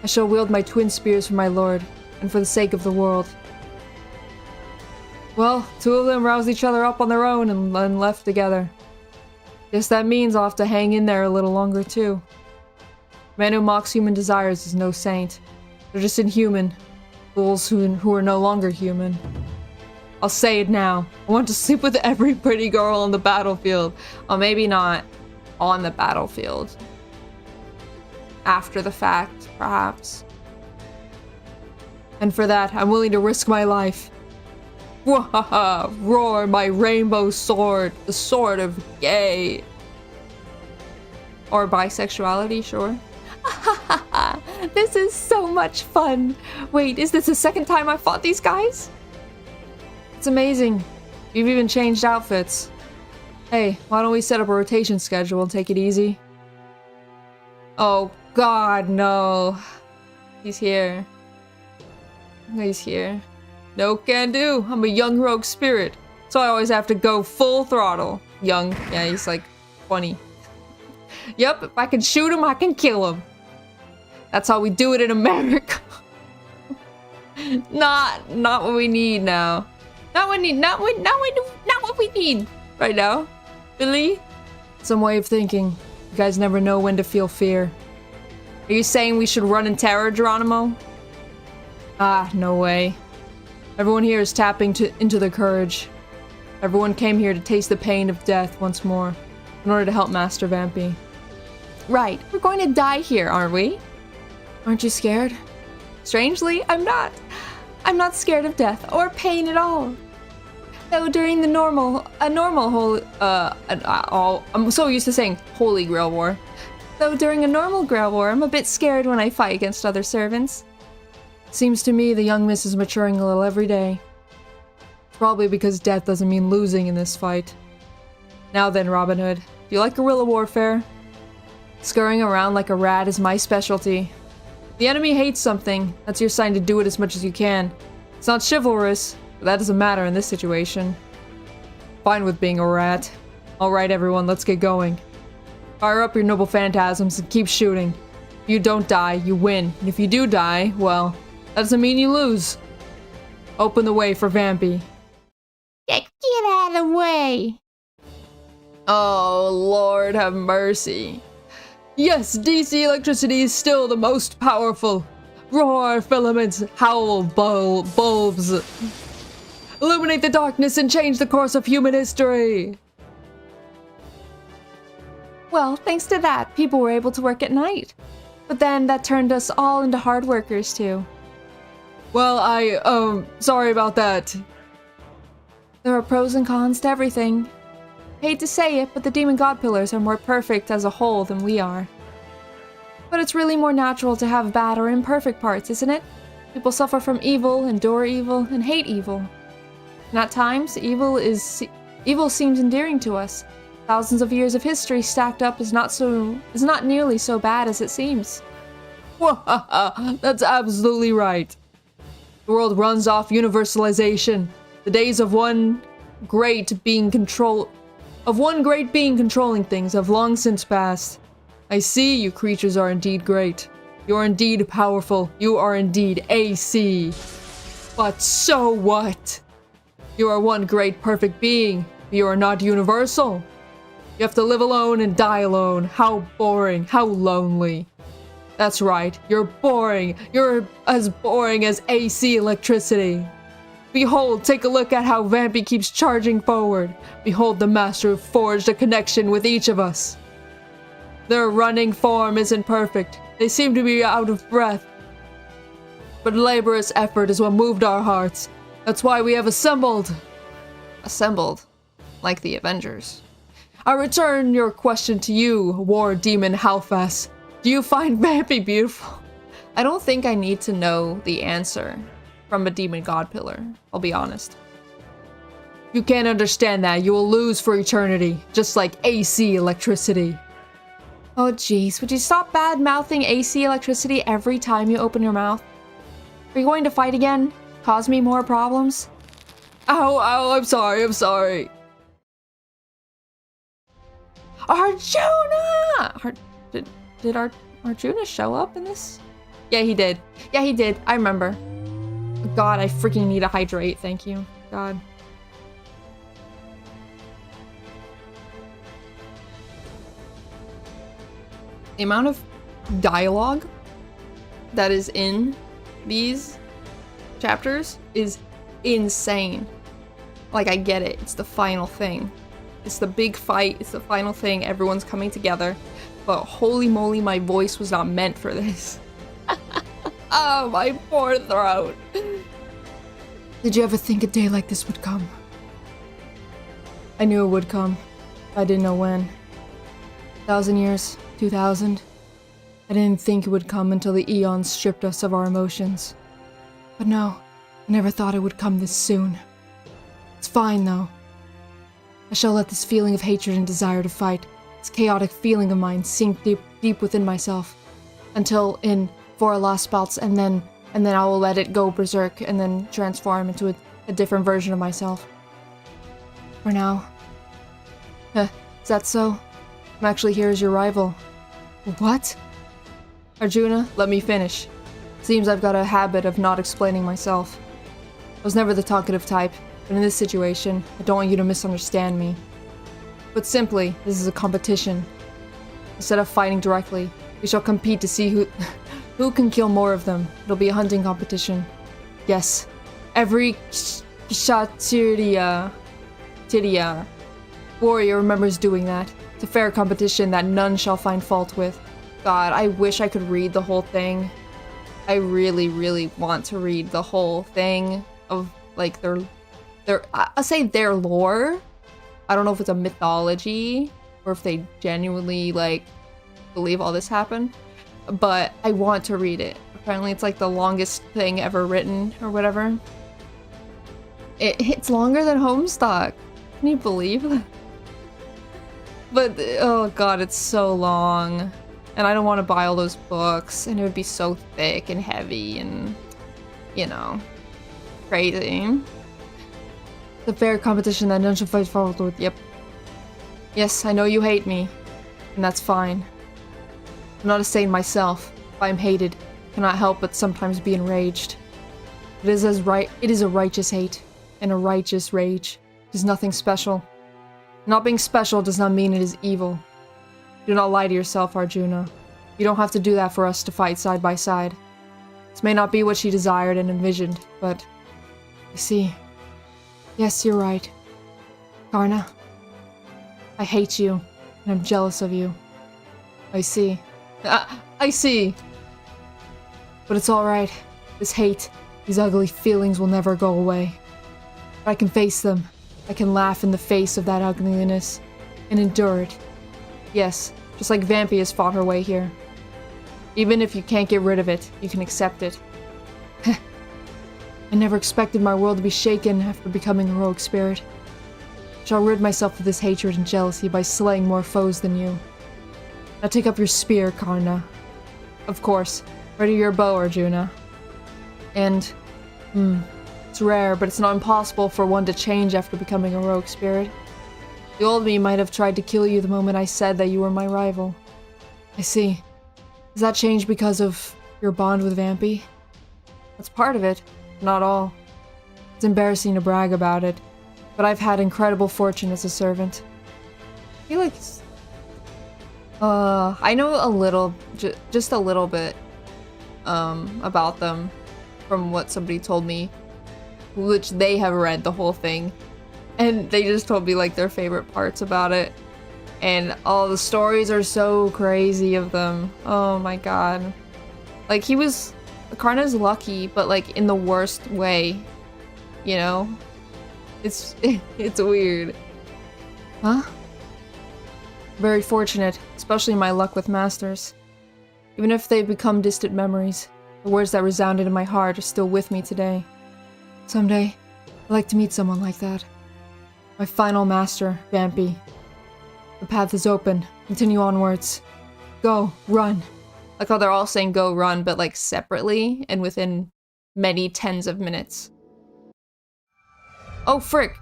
I shall wield my twin spears for my lord, and for the sake of the world. Well, two of them roused each other up on their own and then left together. Guess that means I'll have to hang in there a little longer too. Man who mocks human desires is no saint. They're just inhuman. Fools who are no longer human. I'll say it now. I want to sleep with every pretty girl on the battlefield. Or maybe not on the battlefield. After the fact, perhaps. And for that, I'm willing to risk my life. Wahaha! Roar my rainbow sword, the sword of gay. Or bisexuality, sure. This is so much fun. Wait, is this the second time I've fought these guys? It's amazing. You've even changed outfits. Hey, why don't we set up a rotation schedule and take it easy? Oh god, no. He's here. He's here. No can do. I'm a young rogue spirit, so I always have to go full throttle. Young. Yeah, he's like 20. Yep, if I can shoot him, I can kill him. That's how we do it in America. Not what we need now. Not what we need right now. Billy? Some way of thinking. You guys never know when to feel fear. Are you saying we should run in terror, Geronimo? Ah, no way. Everyone here is tapping into their courage. Everyone came here to taste the pain of death once more, in order to help Master Vampy. Right, we're going to die here, aren't we? Aren't you scared? Strangely, I'm not. I'm not scared of death or pain at all. Though during I'm so used to saying Holy Grail War. Though during a normal Grail War, I'm a bit scared when I fight against other servants. Seems to me the young miss is maturing a little every day. Probably because death doesn't mean losing in this fight. Now then, Robin Hood, do you like guerrilla warfare? Scurrying around like a rat is my specialty. The enemy hates something, that's your sign to do it as much as you can. It's not chivalrous, but that doesn't matter in this situation. Fine with being a rat. Alright everyone, let's get going. Fire up your noble phantasms and keep shooting. If you don't die, you win. And if you do die, well, that doesn't mean you lose. Open the way for Vampy. Get out of the way. Oh, Lord have mercy. Yes, DC electricity is still the most powerful. Roar, filaments, howl, bulbs. Illuminate the darkness and change the course of human history. Well, thanks to that, people were able to work at night. But then that turned us all into hard workers too. Well, sorry about that. There are pros and cons to everything. Hate to say it, but the demon god pillars are more perfect as a whole than we are. But it's really more natural to have bad or imperfect parts, isn't it? People suffer from evil, endure evil, and hate evil. And at times, evil seems endearing to us. Thousands of years of history stacked up is not nearly so bad as it seems. That's absolutely right. The world runs off universalization. The days of one great being controlling things have long since passed. I see you creatures are indeed great. You are indeed powerful. You are indeed AC. But so what? You are one great perfect being. You are not universal. You have to live alone and die alone. How boring. How lonely. That's right. You're boring. You're as boring as AC electricity. Behold, take a look at how Vampy keeps charging forward. Behold the master who forged a connection with each of us. Their running form isn't perfect. They seem to be out of breath. But laborious effort is what moved our hearts. That's why we have assembled. Assembled? Like the Avengers. I return your question to you, War Demon Halfas. Do you find Vampy beautiful? I don't think I need to know the answer from a demon god pillar, I'll be honest. You can't understand that. You will lose for eternity, just like AC electricity. Oh jeez, would you stop bad-mouthing AC electricity every time you open your mouth? Are you going to fight again? Cause me more problems? Ow, I'm sorry. Arjuna! Did Arjuna show up in this? Yeah, he did. I remember. God, I freaking need to hydrate. Thank you. God. The amount of dialogue that is in these chapters is insane. Like, I get it. It's the final thing. It's the big fight. It's the final thing. Everyone's coming together. But holy moly, my voice was not meant for this. Oh, my poor throat. Did you ever think a day like this would come? I knew it would come. I didn't know when. 1,000 years, 2,000. I didn't think it would come until the eons stripped us of our emotions. But no, I never thought it would come this soon. It's fine, though. I shall let this feeling of hatred and desire to fight, this chaotic feeling of mine, sink deep within myself, until in 4 last bouts, and then I will let it go berserk, and then transform into a different version of myself. For now. Is that so? I'm actually here as your rival. What? Arjuna, let me finish. Seems I've got a habit of not explaining myself. I was never the talkative type, but in this situation, I don't want you to misunderstand me. But simply, this is a competition. Instead of fighting directly, we shall compete to see who can kill more of them. It'll be a hunting competition. Yes, every Kshatriya warrior remembers doing that. It's a fair competition that none shall find fault with. God, I wish I could read the whole thing. I really, really want to read the whole thing of, like, I'll say their lore. I don't know if it's a mythology or if they genuinely, like, believe all this happened. But I want to read it. Apparently it's, like, the longest thing ever written or whatever. It's longer than Homestuck. Can you believe that? But, oh god, it's so long. And I don't want to buy all those books, and it would be so thick and heavy and, you know, crazy. The fair competition that none should fight forward with, yep. Yes, I know you hate me, and that's fine. I'm not a saint myself. If I'm hated, I cannot help but sometimes be enraged. It is a righteous hate, and a righteous rage. It is nothing special. Not being special does not mean it is evil. Do not lie to yourself, Arjuna. You don't have to do that for us to fight side by side. This may not be what she desired and envisioned, but... You see... Yes, you're right. Karna. I hate you, and I'm jealous of you. I see. I see! But it's alright. This hate, these ugly feelings will never go away. But I can face them. I can laugh in the face of that ugliness, and endure it. Yes, just like Vampy has fought her way here. Even if you can't get rid of it, you can accept it. I never expected my world to be shaken after becoming a heroic spirit. I shall rid myself of this hatred and jealousy by slaying more foes than you. Now take up your spear, Karna. Of course, ready your bow, Arjuna. And, it's rare, but it's not impossible for one to change after becoming a heroic spirit. The old me might have tried to kill you the moment I said that you were my rival. I see. Does that change because of your bond with Vampy? That's part of it, not all. It's embarrassing to brag about it, but I've had incredible fortune as a servant. I feel like... I know a little, just a little bit, about them from what somebody told me, which they have read the whole thing. And they just told me, like, their favorite parts about it. And all the stories are so crazy of them. Oh my god. Like, Karna's lucky, but, like, in the worst way. You know? It's weird. Huh? Very fortunate, especially my luck with masters. Even if they've become distant memories, the words that resounded in my heart are still with me today. Someday, I'd like to meet someone like that. My final master, Vampy. The path is open. Continue onwards. Go, run. Like how they're all saying go run, but like separately and within many tens of minutes. Oh, frick.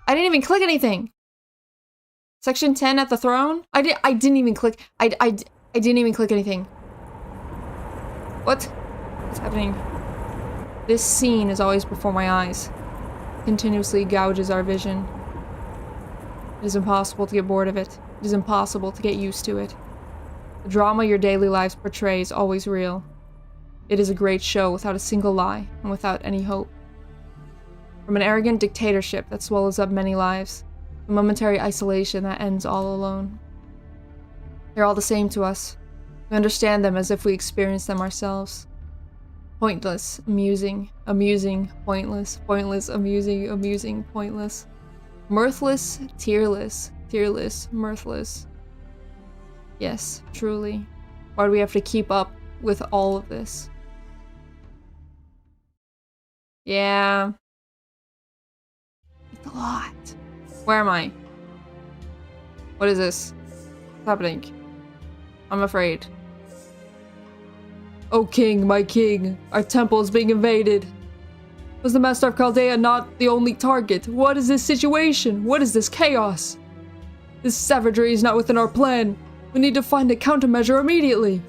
I didn't even click anything. Section 10 at the throne? I didn't even click. I didn't even click anything. What? What's happening? This scene is always before my eyes. Continuously gouges our vision. It is impossible to get bored of it. It is impossible to get used to it. The drama your daily lives portray is always real. It is a great show without a single lie and without any hope. From an arrogant dictatorship that swallows up many lives, a momentary isolation that ends all alone. They're all the same to us. We understand them as if we experienced them ourselves. Pointless, amusing, amusing, pointless, pointless, amusing, amusing, pointless. Mirthless, tearless, tearless, mirthless. Yes, truly. Why do we have to keep up with all of this? Yeah. It's a lot. Where am I? What is this? What's happening? I'm afraid. O king, my king, our temple is being invaded. Was the Master of Chaldea not the only target? What is this situation? What is this chaos? This savagery is not within our plan. We need to find a countermeasure immediately.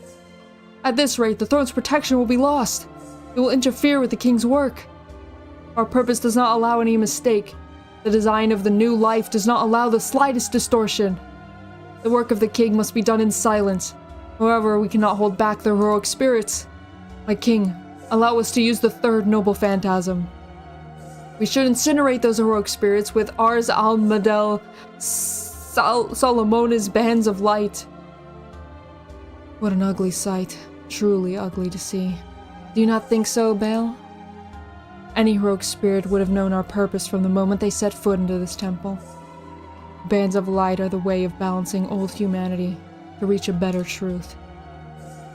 At this rate, the throne's protection will be lost. It will interfere with the king's work. Our purpose does not allow any mistake. The design of the new life does not allow the slightest distortion. The work of the king must be done in silence. However, we cannot hold back the heroic spirits. My king, allow us to use the third noble phantasm. We should incinerate those heroic spirits with Ars Almadel Solomona's bands of light. What an ugly sight. Truly ugly to see. Do you not think so, Baal? Any heroic spirit would have known our purpose from the moment they set foot into this temple. Bands of light are the way of balancing old humanity to reach a better truth.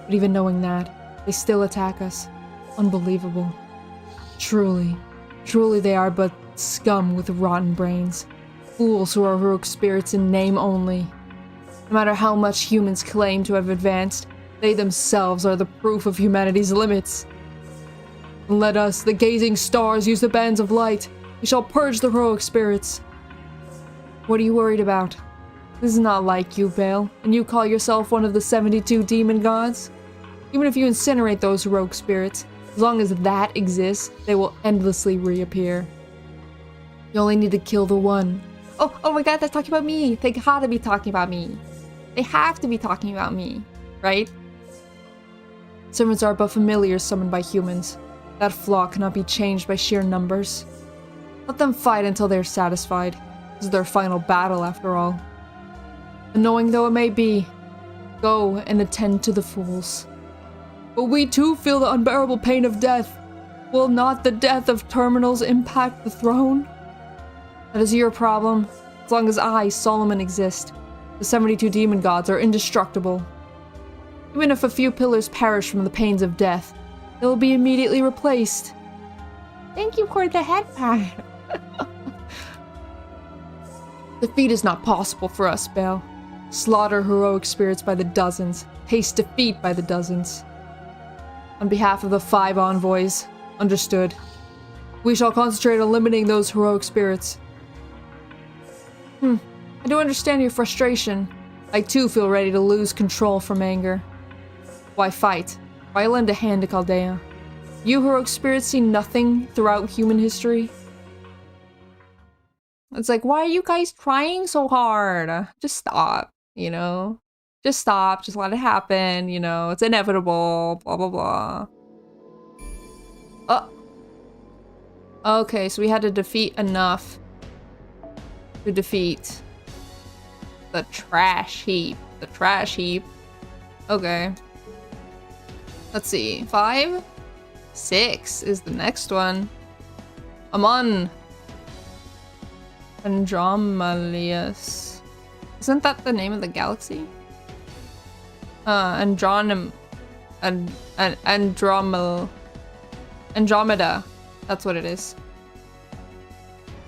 But even knowing that, they still attack us. Unbelievable. Truly, truly they are but scum with rotten brains. Fools who are heroic spirits in name only. No matter how much humans claim to have advanced, they themselves are the proof of humanity's limits. Let us, the gazing stars, use the bands of light. We shall purge the heroic spirits. What are you worried about? This is not like you, Baal, and you call yourself one of the 72 demon gods? Even if you incinerate those heroic spirits, as long as that exists, they will endlessly reappear. You only need to kill the one. Oh my god, they're talking about me. They gotta be talking about me. They have to be talking about me, right? Servants are but familiars summoned by humans. That flaw cannot be changed by sheer numbers. Let them fight until they are satisfied. This is their final battle, after all. Annoying though it may be, go and attend to the fools. But we too feel the unbearable pain of death. Will not the death of terminals impact the throne? That is your problem. As long as I, Solomon, exist, the 72 demon gods are indestructible. Even if a few pillars perish from the pains of death, they will be immediately replaced. Thank you for the headband. Defeat is not possible for us, Baal. Slaughter heroic spirits by the dozens. Taste defeat by the dozens. On behalf of the 5 envoys, understood. We shall concentrate on limiting those heroic spirits. I do understand your frustration. I too feel ready to lose control from anger. Why fight? Why lend a hand to Chaldea? You heroic spirits see nothing throughout human history? It's like, why are you guys trying so hard? Just stop, you know? Just stop, just let it happen, you know? It's inevitable, blah, blah, blah. Oh. Okay, so we had to defeat enough to defeat the trash heap. The trash heap. Okay. Let's see. 5? 6 is the next one. I'm on Andromalius. Isn't that the name of the galaxy? Andromeda. That's what it is.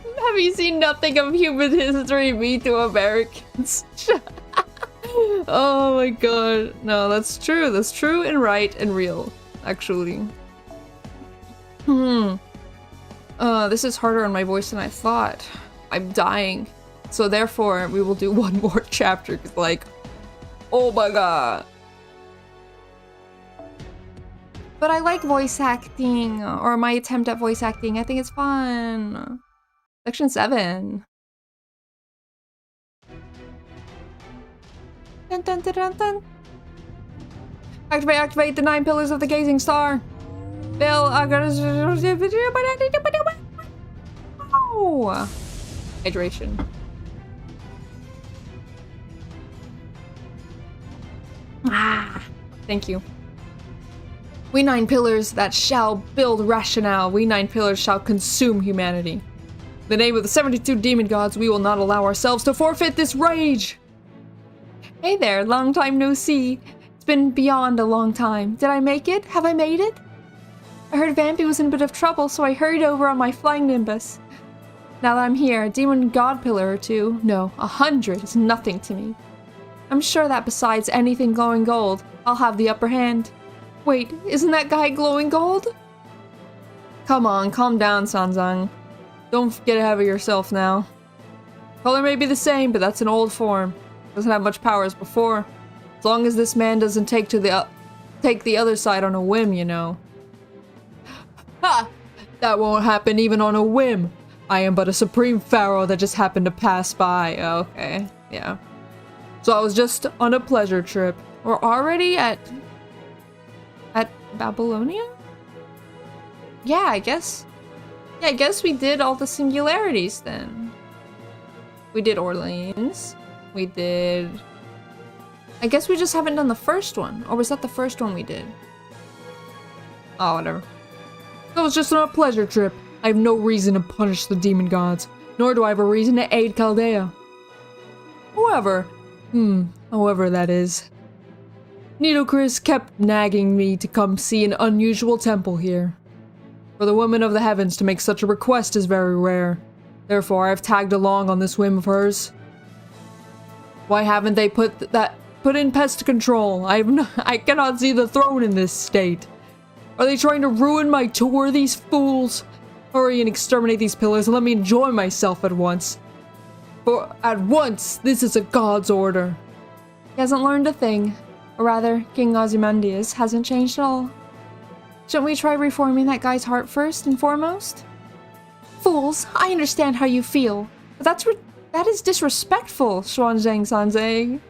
Have you seen nothing of human history? Me to Americans. Oh my god. No, that's true. That's true and right and real, actually. This is harder on my voice than I thought. I'm dying. So therefore, we will do one more chapter, 'cause like, oh my god. But I like voice acting, or my attempt at voice acting. I think it's fun. Section 7. Dun, dun, dun, dun, dun. Activate the 9 pillars of the gazing star. Bill, oh. Hydration. Ah, thank you. We 9 pillars that shall build rationale. We 9 pillars shall consume humanity. In the name of the 72 demon gods, we will not allow ourselves to forfeit this rage. Hey there, long time no see. It's been beyond a long time. Did I make it? Have I made it? I heard Vampy was in a bit of trouble, so I hurried over on my flying nimbus. Now that I'm here, a demon god pillar or 2, no, 100 is nothing to me. I'm sure that besides anything glowing gold, I'll have the upper hand. Wait, isn't that guy glowing gold? Come on, calm down, Sanzang. Don't get ahead of yourself now. Color may be the same, but that's an old form. Doesn't have much power as before. As long as this man doesn't take the other side on a whim, you know. Ha! That won't happen even on a whim. I am but a supreme pharaoh that just happened to pass by. Okay, yeah. So I was just on a pleasure trip. We're already at Babylonia? Yeah, I guess. Yeah, I guess we did all the singularities then. We did Orleans. We did... I guess we just haven't done the first one. Or was that the first one we did? Oh, whatever. That was just on a pleasure trip. I have no reason to punish the demon gods. Nor do I have a reason to aid Chaldea. However, that is. Nitocris kept nagging me to come see an unusual temple here. For the woman of the heavens to make such a request is very rare. Therefore, I have tagged along on this whim of hers. Why haven't they put in pest control? I cannot see the throne in this state. Are they trying to ruin my tour, these fools? Hurry and exterminate these pillars and let me enjoy myself at once. For at once, this is a god's order. He hasn't learned a thing. Or rather, King Ozymandias hasn't changed at all. Shouldn't we try reforming that guy's heart first and foremost? Fools, I understand how you feel, but that is disrespectful, Xuanzang Sanzang.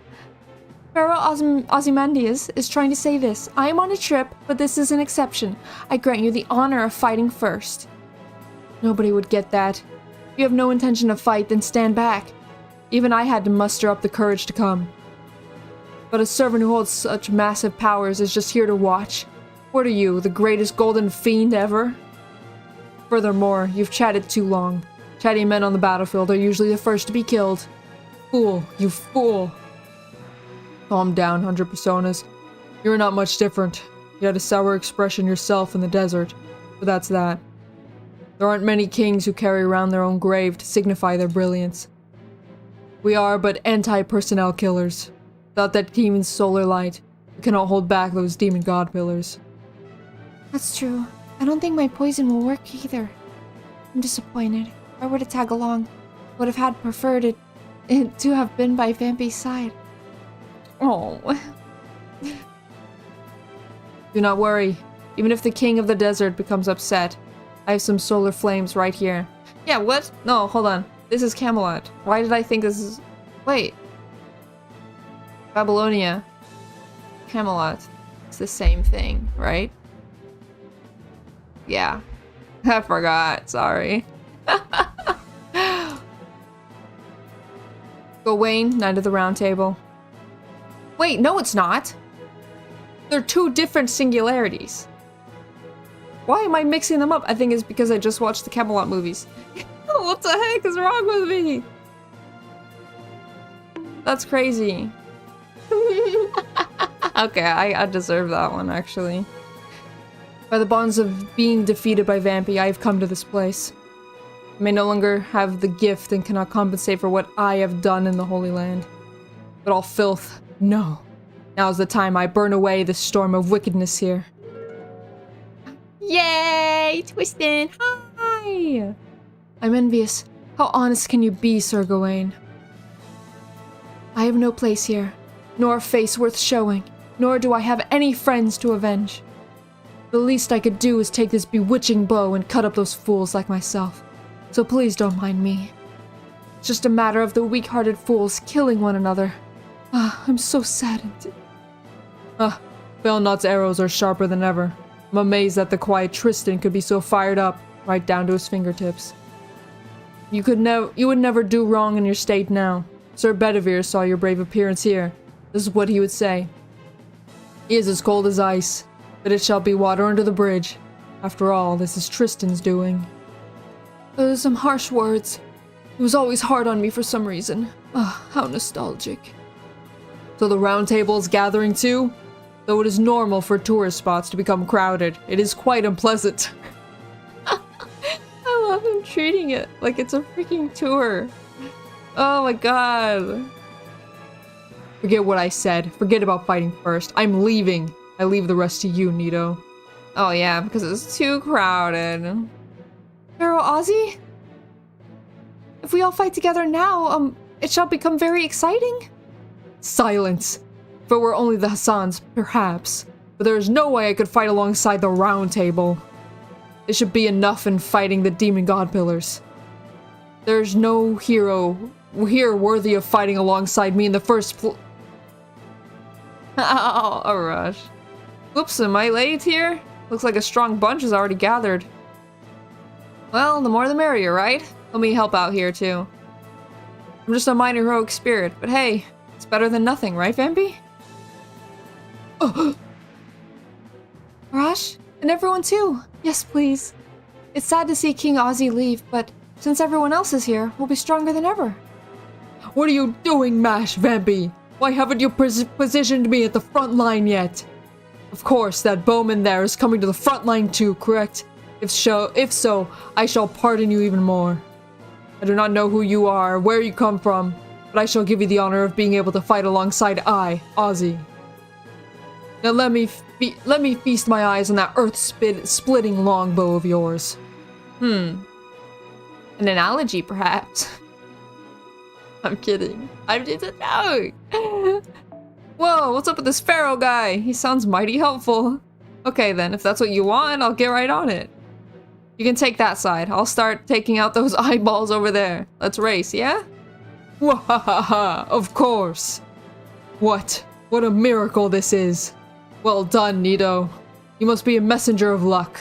Pharaoh Ozymandias is trying to say this. I am on a trip, but this is an exception. I grant you the honor of fighting first. Nobody would get that. If you have no intention to fight, then stand back. Even I had to muster up the courage to come. But a servant who holds such massive powers is just here to watch. What are you, the greatest golden fiend ever? Furthermore, you've chatted too long. Chatty men on the battlefield are usually the first to be killed. Fool, you fool. Calm down, 100 Personas. You're not much different. You had a sour expression yourself in the desert, but that's that. There aren't many kings who carry around their own grave to signify their brilliance. We are but anti-personnel killers. Without that demon's solar light, we cannot hold back those demon god pillars. That's true. I don't think my poison will work either. I'm disappointed. If I were to tag along, I would have had preferred it to have been by Vampy's side. Oh. Do not worry. Even if the king of the desert becomes upset, I have some solar flames right here. Yeah, what? No, hold on. This is Camelot. Why did I think this is... Wait. Babylonia. Camelot. It's the same thing, right? Yeah. I forgot. Sorry. Gawain, Knight of the Round Table. Wait, no it's not! They're 2 different singularities. Why am I mixing them up? I think it's because I just watched the Camelot movies. What the heck is wrong with me? That's crazy. Okay, I deserve that one, actually. By the bonds of being defeated by Vampy, I have come to this place. I may no longer have the gift and cannot compensate for what I have done in the Holy Land. But all filth, no. Now's the time I burn away the storm of wickedness here. Yay! Twistin! Hi! I'm envious. How honest can you be, Sir Gawain? I have no place here, nor a face worth showing, nor do I have any friends to avenge. The least I could do is take this bewitching bow and cut up those fools like myself. So please don't mind me. It's just a matter of the weak-hearted fools killing one another. Ah, I'm so saddened. Belnot's arrows are sharper than ever. I'm amazed that the quiet Tristan could be so fired up, right down to his fingertips. You would never do wrong in your state now. Sir Bedivere saw your brave appearance here. This is what he would say. He is as cold as ice, but it shall be water under the bridge. After all, this is Tristan's doing. Those are some harsh words. He was always hard on me for some reason. Ah, how nostalgic. So the round table is gathering too? Though it is normal for tourist spots to become crowded, it is quite unpleasant. I love him treating it like it's a freaking tour. Oh my god. Forget what I said. Forget about fighting first. I'm leaving. I leave the rest to you, Nito. Oh yeah, because it's too crowded. Pharaoh Ozzy? If we all fight together now, it shall become very exciting. Silence. If it were only the Hassans, perhaps. But there is no way I could fight alongside the Round Table. It should be enough in fighting the Demon God Pillars. There's no hero here worthy of fighting alongside me in the first place. Oh, a rush. Whoops, am I late here? Looks like a strong bunch is already gathered. Well, the more the merrier, right? Let me help out here, too. I'm just a minor heroic spirit, but hey, it's better than nothing, right, Vampy? Arash? And everyone too. Yes, please. It's sad to see King Ozzy leave, but since everyone else is here, we'll be stronger than ever. What are you doing, Mash, Vampy? Why haven't you positioned me at the front line yet? Of course, that bowman there is coming to the front line too, correct? If so, I shall pardon you even more. I do not know who you are, where you come from, but I shall give you the honor of being able to fight alongside I, Ozzy. Now let me feast my eyes on that earth-splitting longbow of yours. An analogy, perhaps. I'm kidding. I'm just a joke. Whoa, what's up with this Pharaoh guy? He sounds mighty helpful. Okay then, if that's what you want, I'll get right on it. You can take that side. I'll start taking out those eyeballs over there. Let's race, yeah? Wahahaha, of course. What a miracle this is. Well done, Nito. You must be a messenger of luck.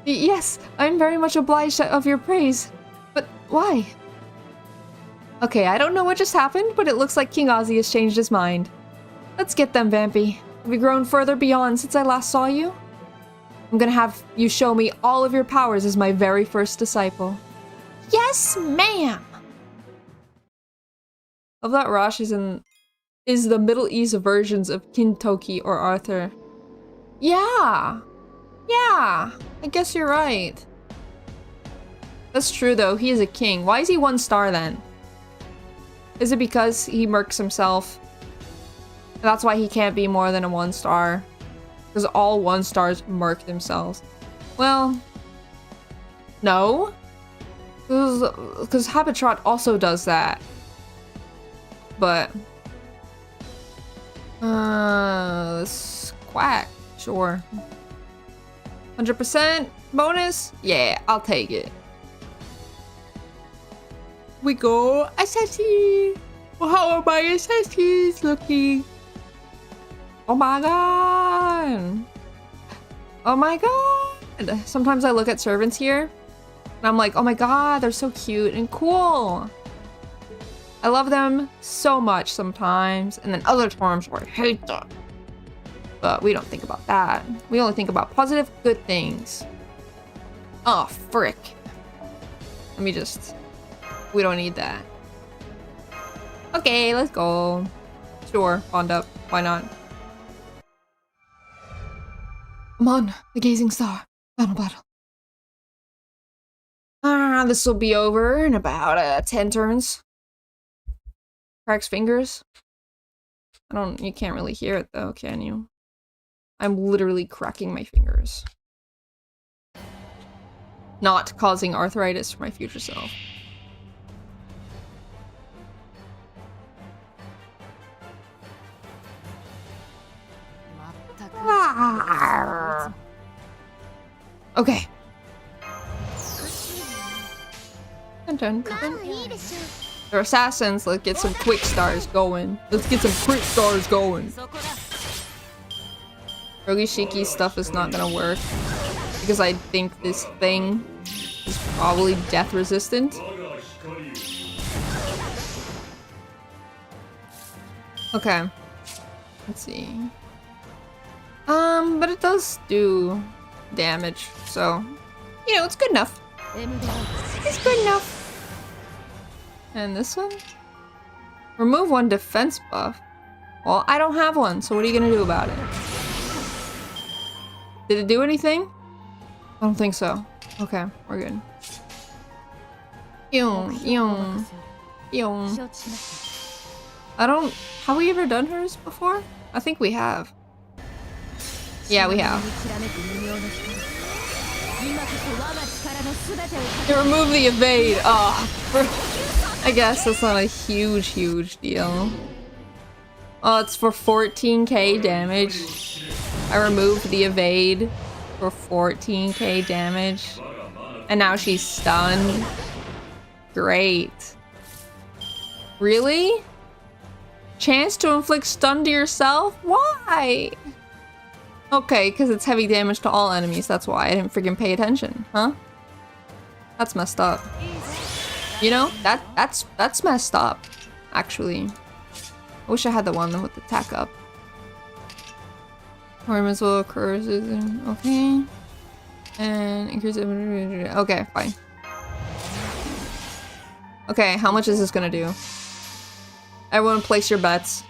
Yes, I'm very much obliged of your praise. But why? Okay, I don't know what just happened, but it looks like King Ozzy has changed his mind. Let's get them, Vampy. Have you grown further beyond since I last saw you? I'm gonna have you show me all of your powers as my very first disciple. Yes, ma'am! Love that Rosh is the Middle East versions of Kintoki or Arthur. Yeah, I guess you're right. That's true though, he is a king. Why is he 1 star then? Is it because he murks himself? That's why he can't be more than a 1 star. Because all 1 stars murk themselves. Well, no. Because Habitrot also does that. But quack, sure. 100% bonus? Yeah, I'll take it. We go, Assassin! Well, how are my assassins looking? Oh my god! Oh my god! Sometimes I look at servants here, and I'm like, oh my god, they're so cute and cool. I love them so much sometimes, and then other times where I hate them. But we don't think about that. We only think about positive, good things. Oh, frick. Let me just... We don't need that. Okay, let's go. Sure, bond up. Why not? Come on, the gazing star. Final battle. This will be over in about 10 turns. Cracks fingers. You can't really hear it though, can you? I'm literally cracking my fingers. Not causing arthritis for my future self. Okay. Dun, dun, dun, dun. They're assassins. Let's get some quick stars going. Let's get some quick stars going. Rogishiki stuff is not gonna work because I think this thing is probably death resistant. Okay. Let's see. But it does do damage, so you know, it's good enough. It's good enough. And this one? Remove one defense buff. Well, I don't have one, so what are you gonna do about it? Did it do anything? I don't think so. Okay, we're good. I don't... Have we ever done hers before? I think we have. Yeah, we have. You remove the evade. I guess that's not a huge deal. Oh, it's for 14k damage. I removed the evade for 14k damage. And now she's stunned. Great. Really? Chance to inflict stun to yourself? Why? Okay, because it's heavy damage to all enemies. That's why I didn't freaking pay attention, huh? That's messed up. You know, that's messed up, actually. I wish I had the one with the tack up. Harm as well occurs. Okay. And increase. Okay, fine. Okay, how much is this gonna do? Everyone place your bets.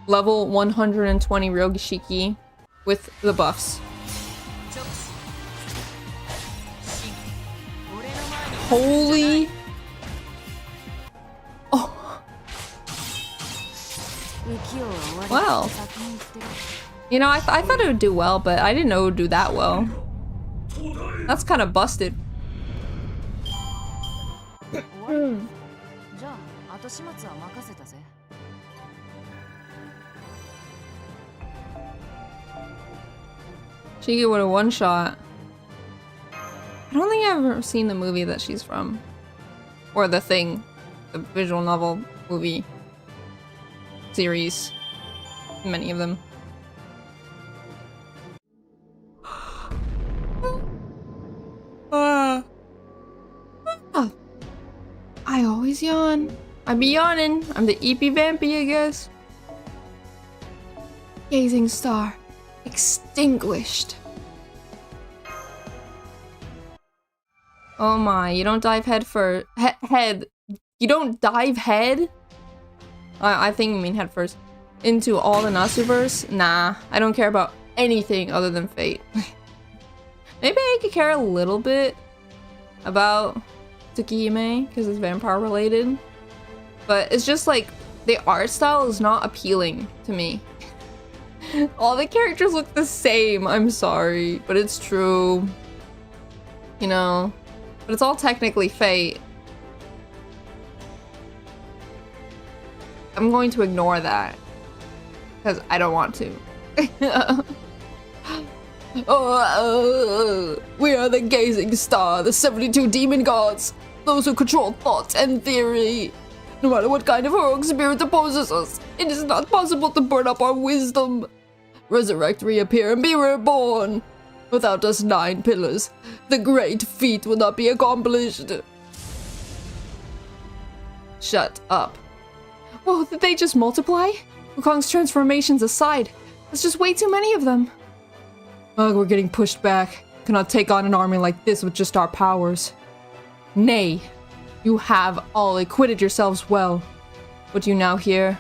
Level 120 Rogishiki with the buffs. Holy... Oh. Wow. You know, I thought it would do well, but I didn't know it would do that well. That's kind of busted. Shiki with a one-shot. I don't think I've ever seen the movie that she's from. Or the thing. The visual novel movie series. Many of them. I always yawn. I be yawning. I'm the EP vampy, I guess. Gazing star. Extinguished. Oh my, you don't dive head for head. You don't dive head? I think you mean head first. Into all the Nasuverse? Nah, I don't care about anything other than Fate. Maybe I could care a little bit about Tsukihime, because it's vampire related. But it's just like, the art style is not appealing to me. All the characters look the same, I'm sorry, but it's true. You know, but it's all technically Fate. I'm going to ignore that, because I don't want to. We are the Gazing Star, the 72 demon gods, those who control thoughts and theory. No matter what kind of heroic spirit opposes us, it is not possible to burn up our wisdom. Resurrect, reappear, and be reborn. Without us 9 pillars, the great feat will not be accomplished. Shut up. Whoa, did they just multiply? Wukong's transformations aside, there's just way too many of them. Ugh, we're getting pushed back. Cannot take on an army like this with just our powers. Nay, you have all acquitted yourselves well. What you now hear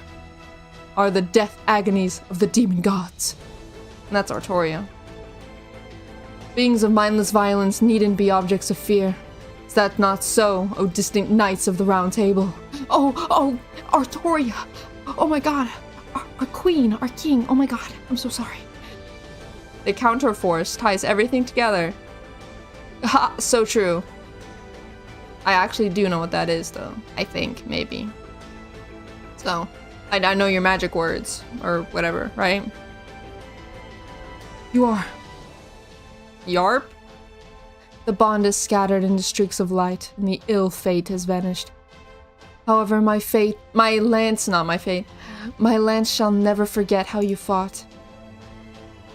are the death agonies of the demon gods. And that's Artoria. Beings of mindless violence needn't be objects of fear. Is that not so, O distant knights of the Round Table? Oh, Artoria. Oh my god. Our queen, our king. Oh my god. I'm so sorry. The counterforce ties everything together. Ha! So true. I actually do know what that is, though. I think, maybe. So, I know your magic words, or whatever, right? You are. Yarp? The bond is scattered into streaks of light, and the ill fate has vanished. However, my lance shall never forget how you fought.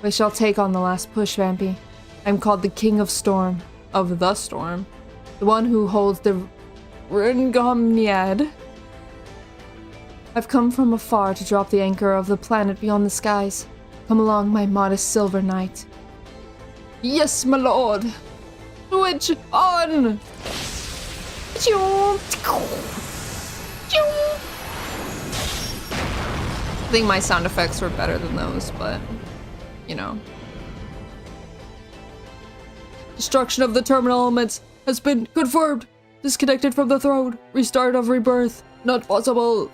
I shall take on the last push, Vampy. I'm called the King of Storm. Of the Storm. The one who holds the Ringomniad. I've come from afar to drop the anchor of the planet beyond the skies. Come along, my modest silver knight. Yes, my lord! Switch on! I think my sound effects were better than those, but, you know. Destruction of the terminal elements has been confirmed. Disconnected from the throne. Restart of rebirth. Not possible.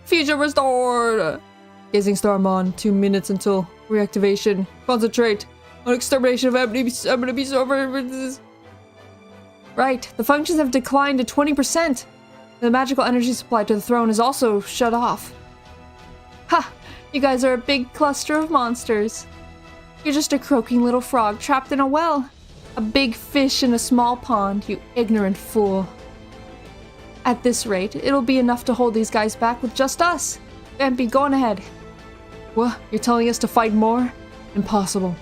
Future restored. Gazing storm on. 2 minutes until reactivation. Concentrate on extermination of enemy servers. Right, the functions have declined to 20%. The magical energy supply to the throne is also shut off. Ha! You guys are a big cluster of monsters. You're just a croaking little frog trapped in a well. A big fish in a small pond, you ignorant fool. At this rate, it'll be enough to hold these guys back with just us. Vampy, go on ahead. What? You're telling us to fight more? Impossible.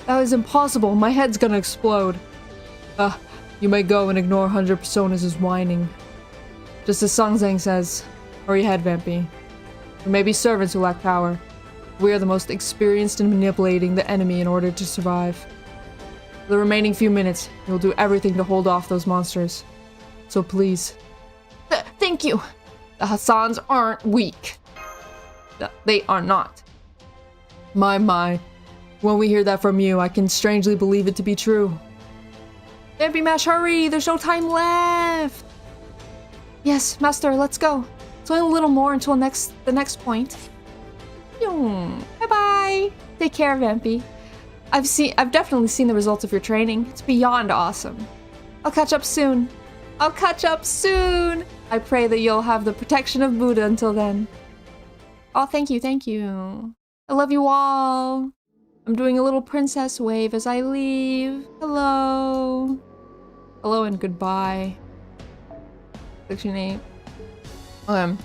That was impossible. My head's gonna explode. You may go and ignore 100 Personas' whining. Just as Song Zhang says, hurry ahead, Vampy. We may be servants who lack power. We are the most experienced in manipulating the enemy in order to survive. For the remaining few minutes, you'll do everything to hold off those monsters. So please. Thank you. The Hassans aren't weak. They are not. My. When we hear that from you, I can strangely believe it to be true. Vampy Mash, hurry! There's no time left! Yes, Master, let's go. It's only a little more until the next point. Bye-bye! Take care, Vampy. I've definitely seen the results of your training. It's beyond awesome. I'll catch up soon. I pray that you'll have the protection of Buddha until then. Oh, thank you. I love you all. I'm doing a little princess wave as I leave. Hello and goodbye. Section 8. It was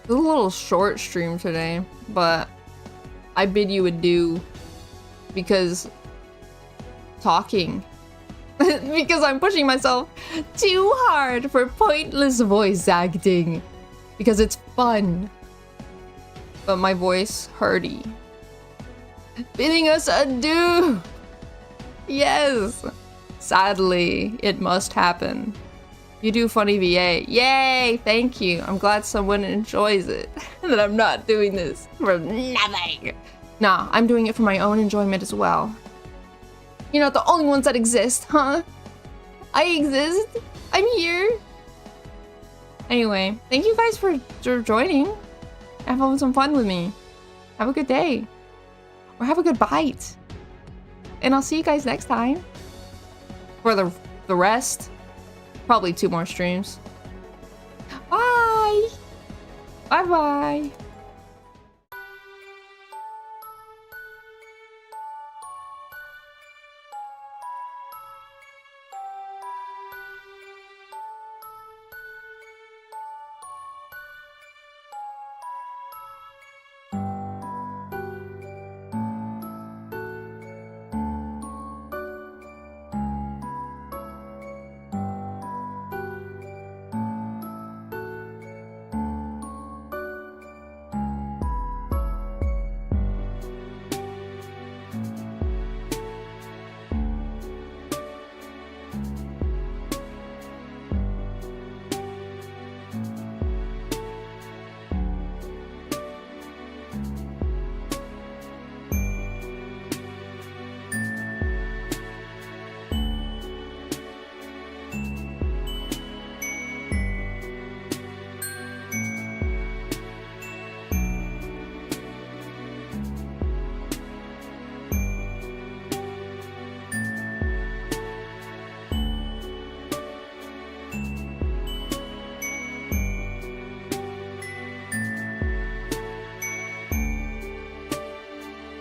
a little short stream today, but I bid you adieu because talking. Because I'm pushing myself too hard for pointless voice acting. Because it's fun. But my voice hurty. Bidding us adieu! Yes! Sadly, it must happen. You do funny VA. Yay! Thank you. I'm glad someone enjoys it. That I'm not doing this for nothing. Nah, I'm doing it for my own enjoyment as well. You're not the only ones that exist, huh? I exist. I'm here. Anyway, thank you guys for joining. Having some fun with me. Have a good day. Or have a good bite. And I'll see you guys next time. For the rest. Probably 2 more streams. Bye! Bye-bye.